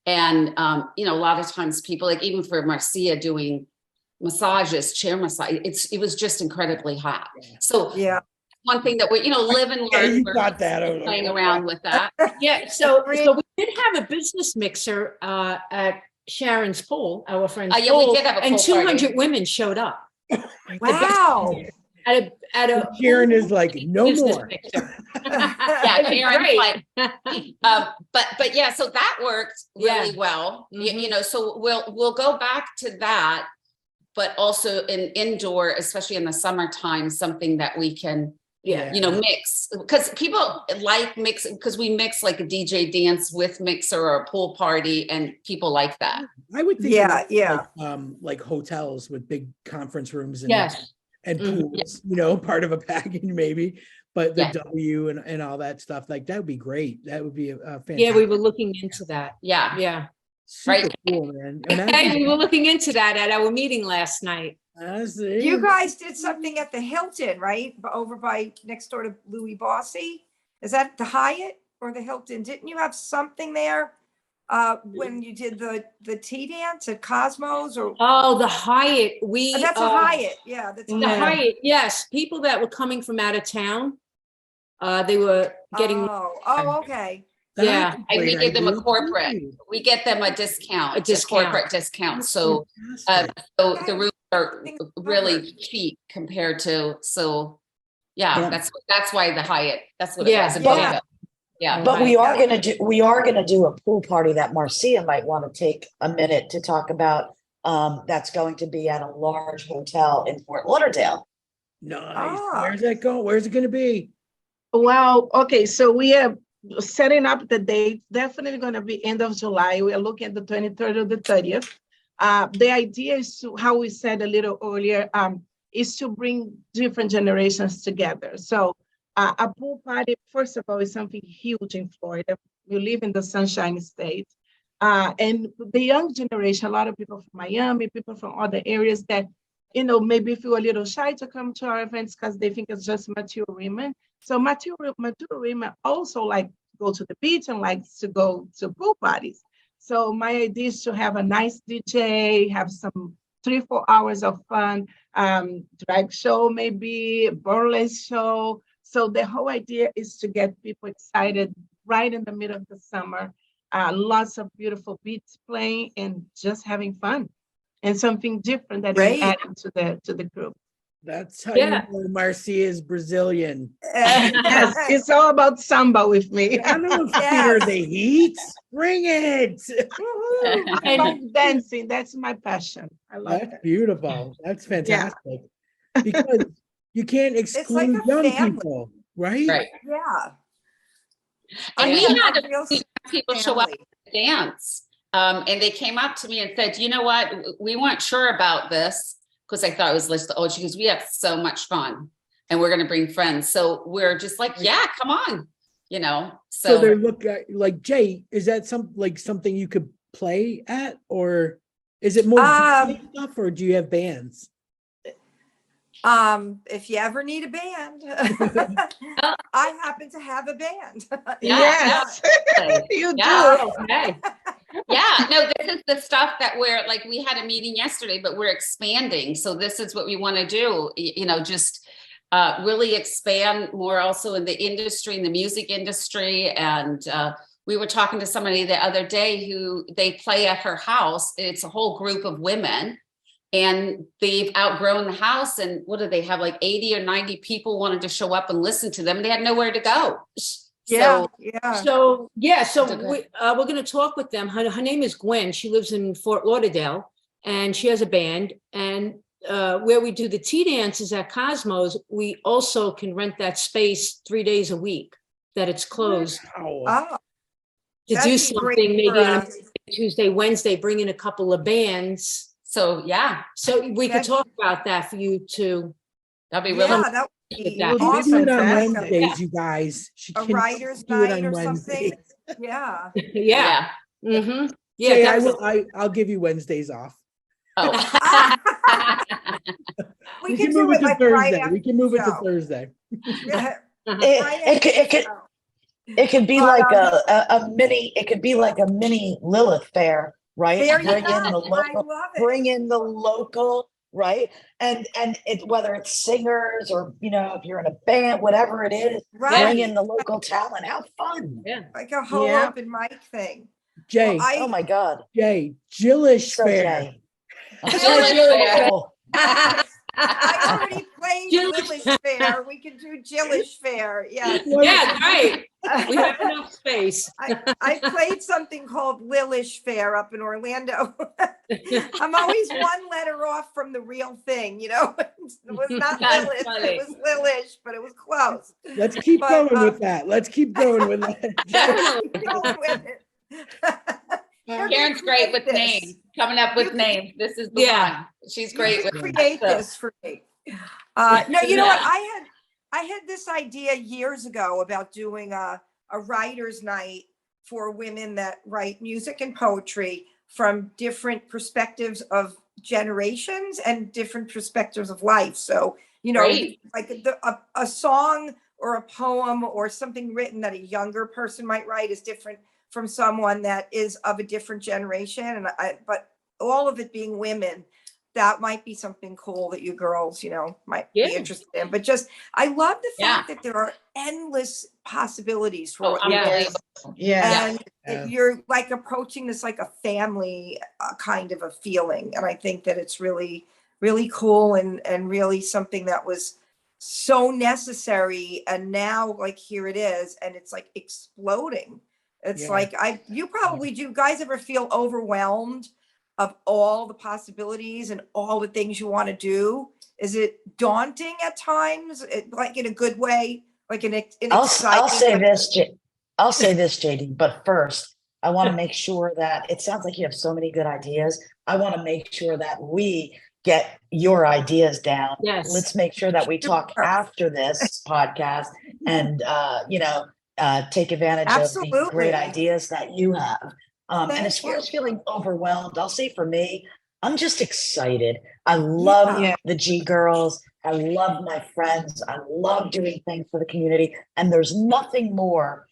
And, a lot of times people, like even for Marcia doing massages, chair massage, it was just incredibly hot. So Yeah. one thing that we, live and learn. You We're got that. playing around with that. Yeah, so we did have a business mixer at Sharon's pool, our friend's Yeah, we pool, did have a and pool 200 party. women showed up. Wow. At a Sharon is like, no business more. mixer. Yeah, Karen's Great. like, but yeah, so that worked really well. Mhm. So we'll go back to that, but also in indoor, especially in the summertime, something that we can, mix, because people like mix, because we mix like a DJ dance with mixer or a pool party, and people like that. I would think, Yeah. like hotels with big conference rooms and Yes. and Mhm. pools, part of a package maybe. But the Yeah. W and all that stuff, like that would be great. That would be a fantastic. Yeah, we were looking into that. Yeah. Yeah. Super Right. cool, man. Hey, we were looking into that at our meeting last night. You guys did something at the Hilton, right? Over by next door to Louis Bossy. Is that the Hyatt or the Hilton? Didn't you have something there when you did the tea dance at Cosmos? Or Oh, the Hyatt. that's a Hyatt. Yeah, that's a The Hyatt. Hyatt, yes. People that were coming from out of town, they were getting. Oh, okay. Yeah. And we give them a corporate, idea. we get them a discount, A discount. corporate discount. So, Fantastic. so the rooms are really cheap compared to, Yeah. that's why the Hyatt, that's what it Yeah. was above Yeah. it. Yeah. But we are gonna do a pool party that Marcia might want to take a minute to talk about. That's going to be at a large hotel in Fort Lauderdale. Nice. Ah. Where's that going? Where's it going to be? Well, okay, so we are setting up the date, definitely going to be end of July. We are looking at the 23rd or the 30th. The idea is to, how we said a little earlier, is to bring different generations together. So a pool party, first of all, is something huge in Florida. We live in the Sunshine State. And the young generation, a lot of people from Miami, people from other areas that, maybe feel a little shy to come to our events because they think it's just mature women. So mature women also like go to the beach and likes to go to pool parties. So my idea is to have a nice DJ, have some 3-4 hours of fun, drag show, maybe burlesque show. So the whole idea is to get people excited right in the middle of the summer. Lots of beautiful beats playing and just having fun, and something different that is added to the group. That's how you know Marcia is Brazilian. Yes, it's all about samba with me. I know fear the heat. Bring it. I love dancing. That's my passion. I love That's that. beautiful. That's fantastic. Because you can't exclude like a young family. people, right? Right. Yeah. And we had a real people show up family. to dance. And they came up to me and said, you know what, we weren't sure about this, because I thought it was listed. Oh, she goes, we have so much fun and we're going to bring friends. So we're just like, yeah, come on, So they look at, like, Jay, is that something you could play at, or is it more DJ stuff, or do you have bands? If you ever need a band, I happen to have a band. Yes, you Yeah. do. Okay. Yeah, no, this is the stuff that we're like, we had a meeting yesterday, but we're expanding. So this is what we want to do, just really expand more also in the industry, in the music industry. And we were talking to somebody the other day who they play at her house. It's a whole group of women and they've outgrown the house. And what do they have? Like 80 or 90 people wanted to show up and listen to them. And they had nowhere to go. Yeah, So, yeah. So we're going to talk with them. Her name is Gwen. She lives in Fort Lauderdale, and she has a band. And where we do the tea dances at Cosmos, we also can rent that space 3 days a week that it's closed. Oh, To that'd do be great something maybe for on a us. Tuesday, Wednesday, bring in a couple of bands. so yeah, So we could talk about that for you to. that'd be really Yeah, that would be That. We'll awesome. do it on Fantastic. Wednesdays, you guys. She A can writer's do it night on or Wednesdays. something. Yeah. Yeah. Mm-hmm. Yeah. Jay, Definitely. I'll give you Wednesdays off. oh. We We can can do move it it to like right Thursday. after We can move it to show. Thursday. Yeah, It, right it, could, after it could show. it could be But, like a mini. It could be like a mini Lilith fair, right? There you Bring go. in the I local. love it. Bring in the local, right? And it, whether it's singers or if you're in a band, whatever it is, Right. bring in the local talent. Have fun. Yeah. Like a whole Yeah. open mic thing. Jay, Well, Oh my God. Jay, Jillish So Fair. Jay. Jillish Fair. Oh, I already played Jillish. Lillish Fair. We can do Jillish Fair. Yes. Yeah, great. We have enough space. I played something called Lillish Fair up in Orlando. I'm always one letter off from the real thing, It was not That's Lilith, funny. it was Lillish, but it was close. Let's keep But, going with that. Let's keep going with that. Definitely. Go with it. We're gonna Karen's great create with this. names, coming up with names. This is the Yeah. one. She's great with Create that. this for me. No, you know what? I had this idea years ago about doing a writer's night for women that write music and poetry from different perspectives of generations and different perspectives of life. So, Great. like a song or a poem or something written that a younger person might write is different from someone that is of a different generation. But all of it being women, that might be something cool that you girls, might be Yeah. interested in. But I love the fact that there are endless possibilities for what you yeah. do. Yeah. And Yeah. you're like approaching this like a family kind of a feeling. And I think that it's really, really cool and really something that was so necessary. And now like here it is, and it's like exploding. It's Yeah. like you probably do. Guys ever feel overwhelmed of all the possibilities and all the things you want to do? Is it daunting at times, like in a good way, like an I'll exciting say way? this, I'll say this, JD. But first, I want to make sure that it sounds like you have so many good ideas. I want to make sure that we get your ideas down. Yes. Let's make sure that we talk after this podcast and take advantage of the Absolutely. great ideas that you have. And Thank as far you. as feeling overwhelmed, I'll say for me, I'm just excited. I love Yeah. the G girls. I love my friends. I love doing things for the community. And there's nothing more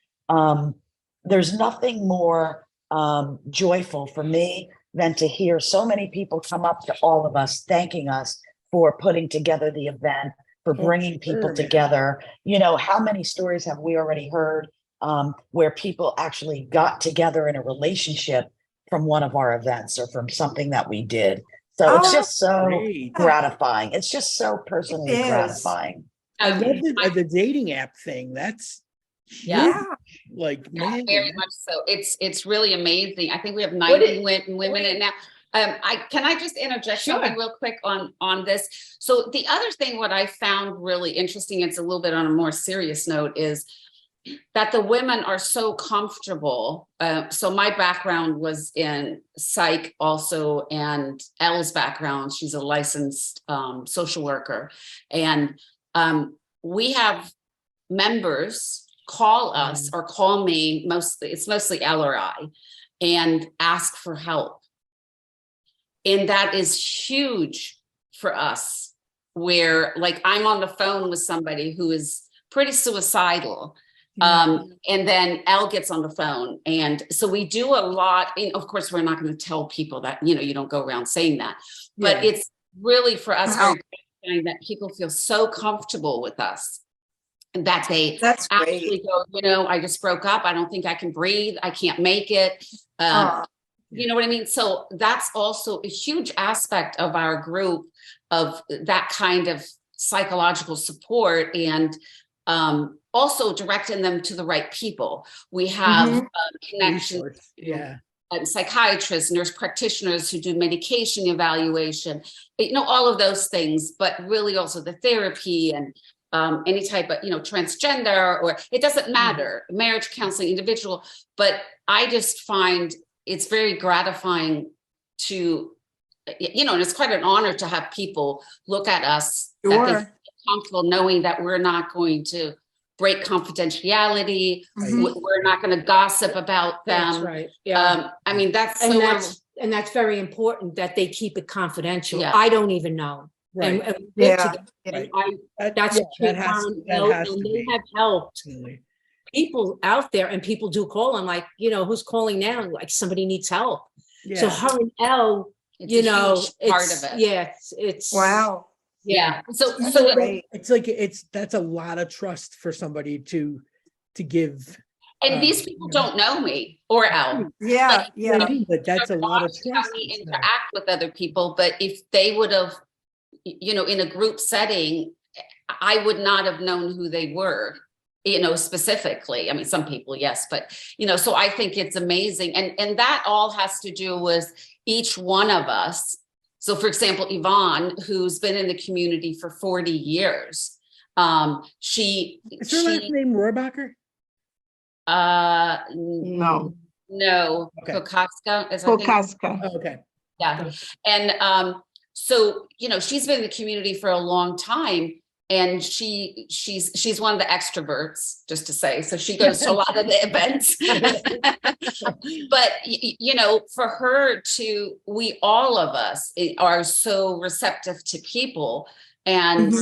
joyful for me than to hear so many people come up to all of us, thanking us for putting together the event, for bringing people man. together. How many stories have we already heard where people actually got together in a relationship from one of our events or from something that we did? So it's just so Great. gratifying. It's just so personally It is. gratifying. I love the dating app thing. That's Yeah. huge. Like, man, Very much so. It's really amazing. I think we have 90 women in now. Can I just interject something real quick on this? So the other thing, what I found really interesting, it's a little bit on a more serious note, is that the women are so comfortable. So my background was in psych also, and Elle's background, she's a licensed social worker. And we have members call us or call me, it's mostly Elle or I, and ask for help. And that is huge for us, where like I'm on the phone with somebody who is pretty suicidal. And then Elle gets on the phone. And so we do a lot. And of course, we're not going to tell people that, you don't go around saying that, but it's really for us very find that people feel so comfortable with us and that they That's actually great. go, I just broke up. I don't think I can breathe. I can't make it. You know what I mean? So that's also a huge aspect of our group, of that kind of psychological support, and also directing them to the right people. We have connections Resource. to Yeah. psychiatrists, nurse practitioners who do medication evaluation, all of those things, but really also the therapy and any type of, transgender, or it doesn't matter, marriage counseling, individual. But I just find it's very gratifying to, and it's quite an honor to have people look at us that they feel comfortable knowing that we're not going to break confidentiality. We're not going to gossip about them. That's right. Yeah. I mean, that's and that's very important that they keep it confidential. Yeah. I don't even know. Right. And we live Yeah. together. Right. That's that has to and they be. have helped Definitely. people out there, and people do call. I'm like, who's calling now? Like, somebody needs help. Yeah. So her and Elle, it's a huge part of it. Yeah, it's Wow. Yeah. So Great. It's like that's a lot of trust for somebody to give. and these people don't know me or Elle. Yeah. Like, Yeah. But that's a lot of How trust. we interact with other people, but if they would have, in a group setting, I would not have known who they were, specifically. I mean, some people, yes, but, so I think it's amazing. And that all has to do with each one of us. So for example, Yvonne, who's been in the community for 40 years, Is her last name Rohrabacher? No. No, Okay. Kokoska is Kokoska. Oh, okay. Yeah. And so, she's been in the community for a long time, and she's one of the extroverts, just to say. So she goes to a lot of the events. But, for her we all of us are so receptive to people. And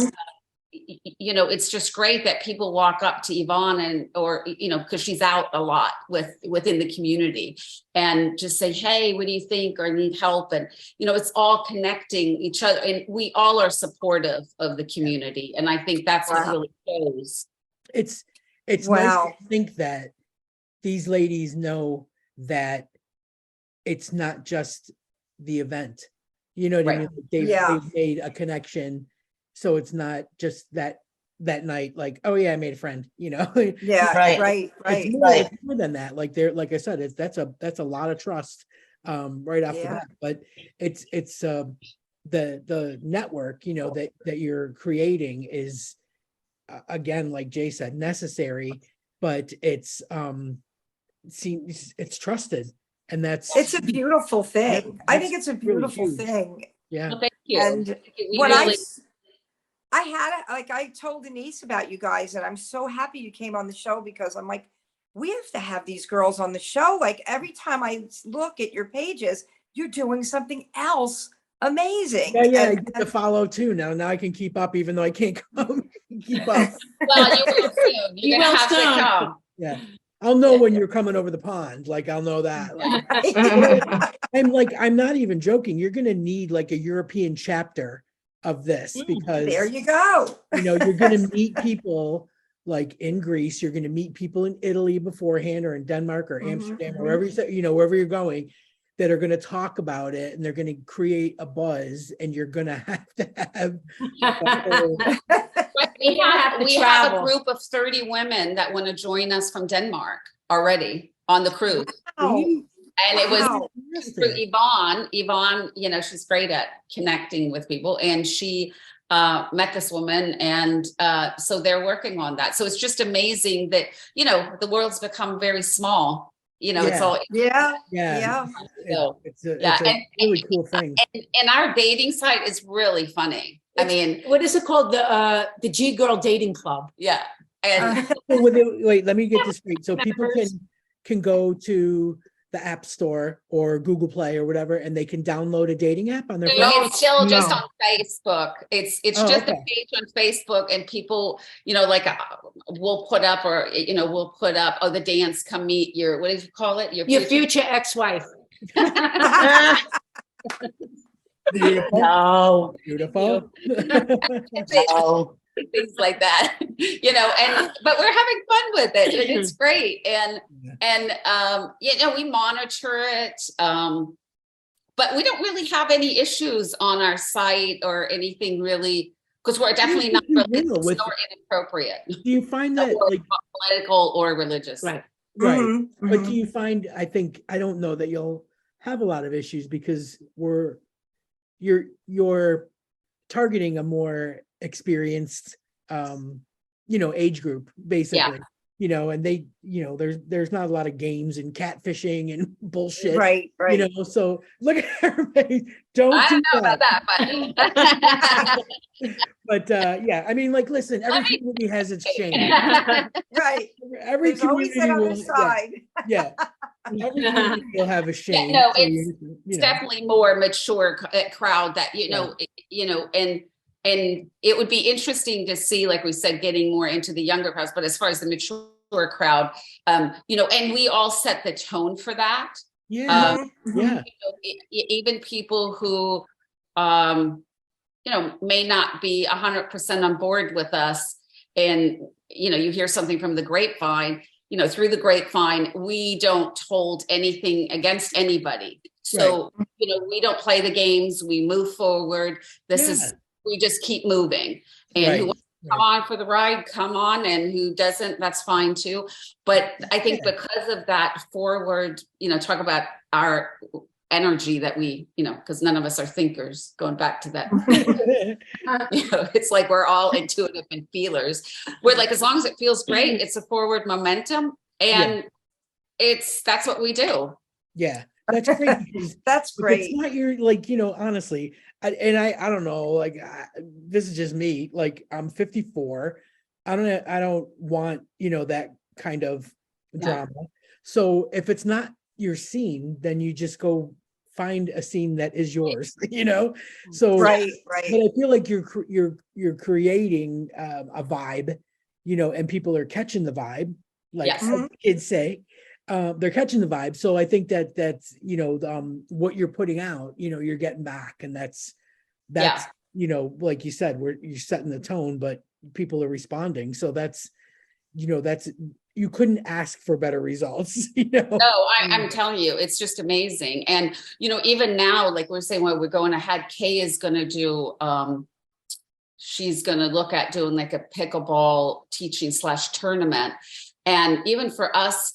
it's just great that people walk up to Yvonne or because she's out a lot within the community, and just say, hey, what do you think, or need help? And, it's all connecting each other, and we all are supportive of the community. And I think that's what really shows. It's nice to think that these ladies know that it's not just the event. You know what I mean? They've made a connection. So it's not just that night, like, oh yeah, I made a friend, Yeah. Right. It's more than that. Like like I said, that's a lot of trust right off the bat. But it's the network, that you're creating is again, like Jay said, necessary, but it's trusted, and it's a beautiful thing. I think it's a beautiful thing. Yeah. Well, thank you. And what I told Denise about you guys, and I'm so happy you came on the show, because I'm like, we have to have these girls on the show. Like, every time I look at your pages, you're doing something else amazing. Yeah, I get to follow too now. Now I can keep up, even though I can't keep up. Well, you will soon. You're gonna have to come. Yeah. I'll know when you're coming over the pond. Like, I'll know that. Like, I'm not even joking. You're going to need like a European chapter of this, because there you go. You're going to meet people like in Greece. You're going to meet people in Italy beforehand, or in Denmark or Amsterdam, or wherever wherever you're going, that are going to talk about it, and they're going to create a buzz, and you're going to have we have a group of 30 women that want to join us from Denmark already on the cruise. Wow. And it was through Yvonne. Yvonne, she's great at connecting with people, and she met this woman, and so they're working on that. So it's just amazing that, the world's become very small. It's all It's a really cool thing. And our dating site is really funny. What is it called? The G Girl Dating Club. Yeah. And wait, let me get this straight. So people can go to the App Store or Google Play or whatever, and they can download a dating app on their phone. It's still just on Facebook. It's just a page on Facebook, and people, we'll put up, the dance, come meet your, what did you call it? Your future ex-wife. Beautiful. No, Beautiful. no. Things like that, but we're having fun with it, and it's great. And we monitor it, but we don't really have any issues on our site or anything really, because we're definitely not religious or inappropriate. Do you find that or like political or religious? Right. right? Mhm, But mhm. do you find? I don't know that you'll have a lot of issues because you're targeting a more experienced age group basically. And they there's not a lot of games and catfishing and bullshit. Right, right. So look at everybody. Don't I do don't know about that, But yeah, I mean, like, listen, every community has its shame. Right. Every There's always community that will, other side. yeah. Every community will have a shame. no, so it's definitely more mature crowd that and it would be interesting to see, like we said, getting more into the younger crowds. But as far as the mature crowd, and we all set the tone for that. Yeah, yeah. Even people who, may not be 100% on board with us, and you hear something from the grapevine. Through the grapevine, we don't hold anything against anybody. So, we don't play the games. We move forward. We just keep moving. And who wants to come on for the ride, come on. And who doesn't, that's fine too. But I think because of that forward, talk about our energy that we, because none of us are thinkers, going back to that. It's like we're all intuitive and feelers. We're like, as long as it feels great, it's a forward momentum. And that's what we do. Yeah, that's great. That's great. It's not your, honestly, I don't know, this is just me. Like, I'm 54. I don't want, that kind of drama. So if it's not your scene, then you just go find a scene that is yours, So right. But I feel like you're creating a vibe, and people are catching the vibe, like kids say. They're catching the vibe. So I think that's what you're putting out, you're getting back, and that's like you said, you're setting the tone, but people are responding. So that's you couldn't ask for better results. No, I'm telling you, it's just amazing. And even now, like we're saying, we're going ahead, Kay is going to do. She's going to look at doing like a pickleball teaching / tournament. And even for us,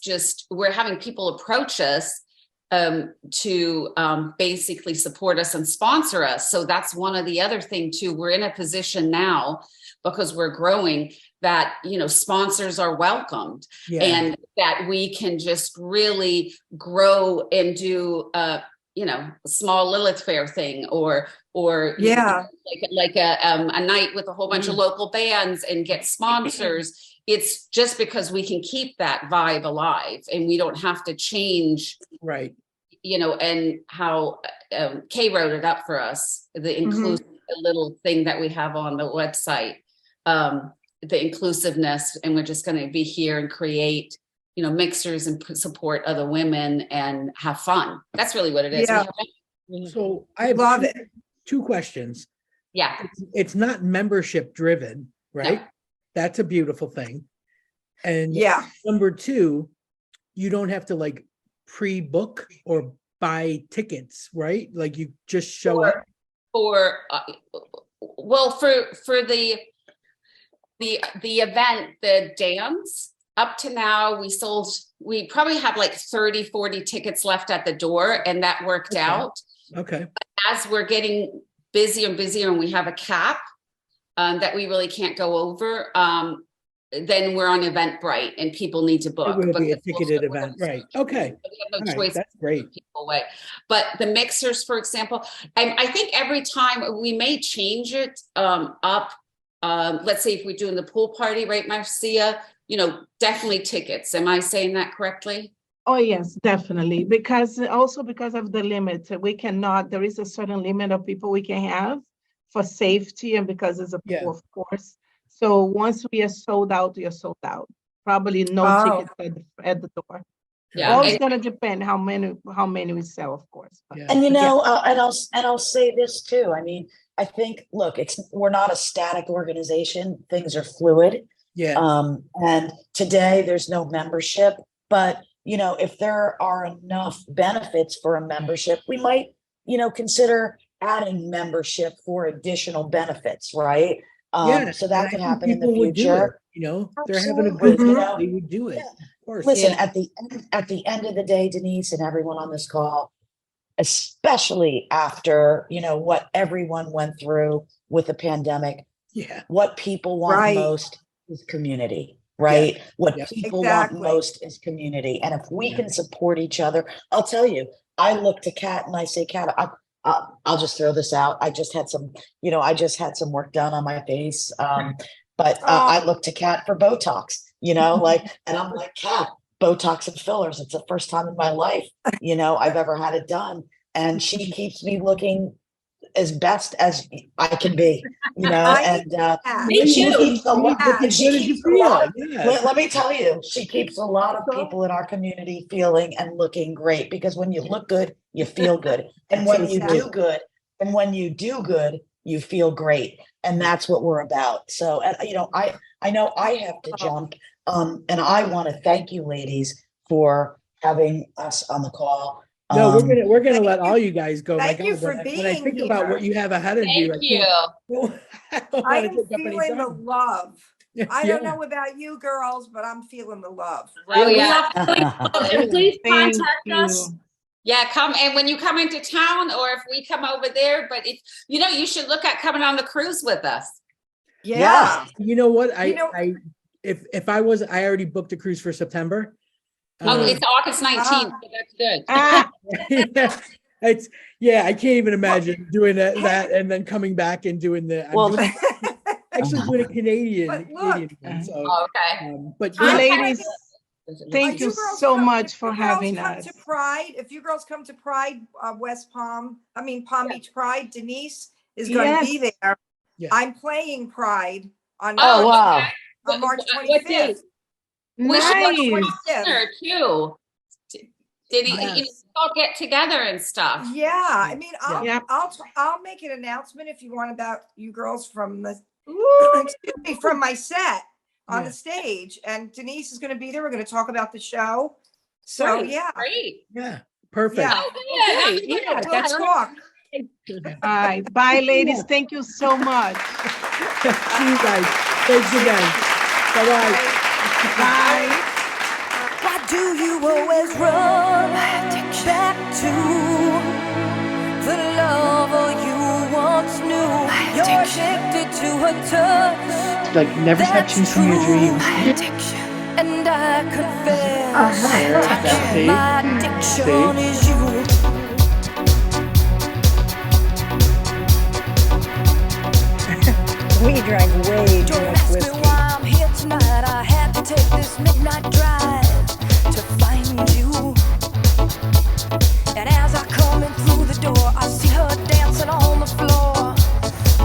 we're having people approach us to basically support us and sponsor us. So that's one of the other thing too. We're in a position now, because we're growing, that sponsors are welcomed, and that we can just really grow and do a small Lilith Fair thing, or like a night with a whole bunch of local bands and get sponsors. It's just because we can keep that vibe alive, and we don't have to change. Right. And how Kay wrote it up for us, the inclusive little thing that we have on the website, the inclusiveness, and we're just going to be here and create, mixers and support other women and have fun. That's really what it is. Yeah. So I have two questions. Yeah. It's not membership driven, right? No. That's a beautiful thing. And number two, you don't have to pre-book or buy tickets, right? Like you just show up. For the event, the dance, up to now, we probably have 30, 40 tickets left at the door, and that worked out. Okay. But as we're getting busier and busier, and we have a cap that we really can't go over, then we're on Eventbrite, and people need to book. It will be a ticketed event, right? Okay. We have no choice. That's great. People away. But the mixers, for example, I think every time we may change it up. Let's say if we're doing the pool party, right, Marcia? Definitely tickets. Am I saying that correctly? Oh, yes, definitely. Because of the limit, there is a certain limit of people we can have for safety, and because it's a pool, of course. So once we are sold out, we are sold out. Probably no tickets at the door. Yeah. All it's gonna depend how many we sell, of course. But- Yeah. And and I'll say this too. I mean, I think, look, we're not a static organization. Things are fluid. Yeah. And today there's no membership, but if there are enough benefits for a membership, we might, consider adding membership for additional benefits, right? Yeah. So and that I could think happen in the people would do it, future. they're having a Absolutely, good you time, know? they would do it. Yeah. Of course. Listen, Yeah. at the end of the day, Denise and everyone on this call, especially after, what everyone went through with the pandemic, Yeah. what people want Right. most is community, right? What Yeah. people Exactly. want most is community. And if we Yeah. can support each other, I'll tell you, I look to Kat and I say, Kat, I'll just throw this out. I just had some work done on my face. But I look to Kat for Botox, and I'm like, Kat, Botox and fillers. It's the first time in my life, I've ever had it done. And she keeps me looking as best as I can be, and Me she too. keeps a lot, Yeah. and she Good as you keeps a lot of, feel. Yeah. let me tell you, she keeps a lot of people in our community feeling and looking great, because when you look good, you feel good. And when you do good, you feel great. And that's what we're about. So, I know I have to jump, and I want to thank you ladies for having us on the call. No, we're gonna let all you guys go. Thank My you God, for when I being think about here. what you have ahead of you, Thank you. I don't I want to am take up any feeling the time. love. I Yeah. don't know about you girls, but I'm feeling the love. Oh, yeah. And please Thank contact us. you. Yeah, come, and when you come into town, or if we come over there, but if, you should look at coming on the cruise with us. Yeah. You know what? You know- If I already booked a cruise for September. Oh, it's August 19th, so that's good. I can't even imagine doing that and then coming back and doing actually doing a Canadian But look- one. So, Oh, okay. but Well, Okay. ladies, thank you girls so come- much if for you girls having come us. to Pride, if you girls come to Pride, Palm Beach Pride, Denise is going to be there. Yeah. I'm playing Pride on Oh, wow. on March What day? 25th. We should go to Nice. dinner too. Did he, Yes. all get together and stuff? Yeah, I mean, Yep. I'll make an announcement if you want about you girls from the Woo. excuse me, from my set on Yeah. the stage, and Denise is going to be there. We're going to talk about the show. So Great, yeah, Great. Yeah, perfect. yeah. Oh, Okay, yeah, let's talk. All right. Bye, ladies. Thank you so much. See you guys. Thanks again. Bye-bye. Bye. Why do you always run back to the lover you once knew? You're addicted to her touch. Like never stop That's chasing your true. dreams. And I confess, See? my addiction See? is you. We drank way too Don't much ask me whiskey. why I'm here tonight. I had to take this midnight drive to find you. And as I come in through the door, I see her dancing on the floor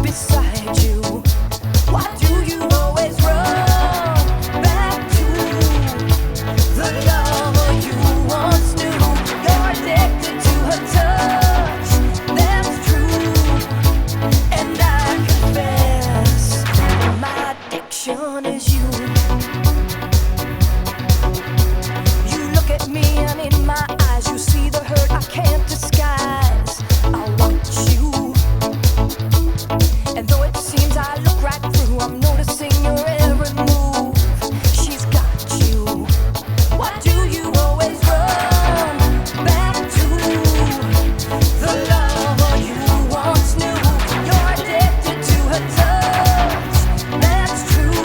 beside you. Why do you always run back to the lover you once knew? You're addicted to her touch. That's true. And I confess, my addiction is you. You look at me and in my eyes you see the hurt I can't disguise. I watch you, and though it seems I look right through, I'm noticing your every move. She's got you. Why do you always run back to the lover you once knew? You're addicted to her touch. That's true.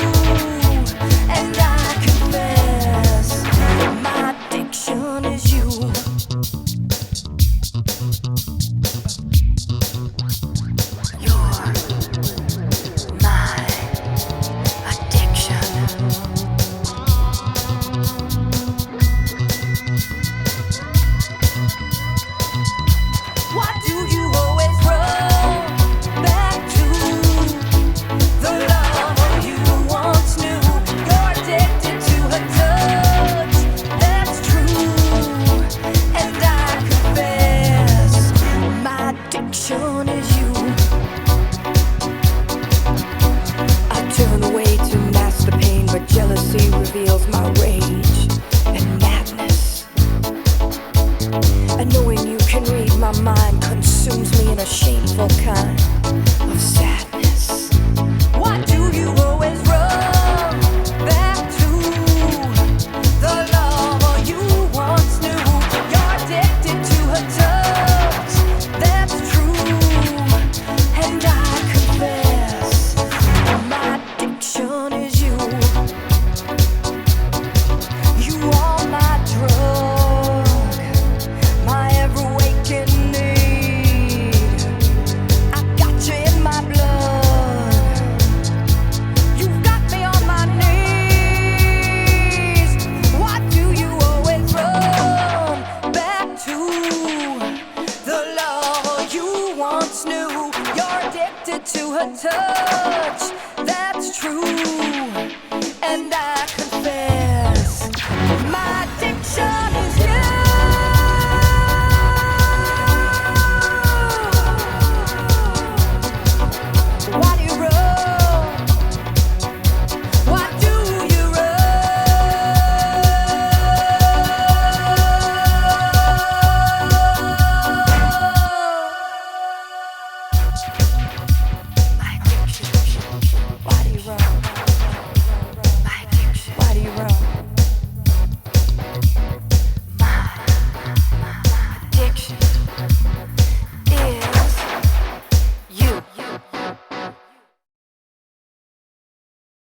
And I confess, my addiction is you. You're my addiction. Why do you always run back to the lover you once knew? You're addicted to her touch. That's true. shameful kind of sadness. Why do you always run back to the lover you once knew? You're addicted to her touch, that's true. And I confess, my addiction is you. You are my drug, my ever-waking need. I got you in my blood. You've got me on my knees. Why do you always run back to the lover you once knew? You're addicted to her touch, that's true.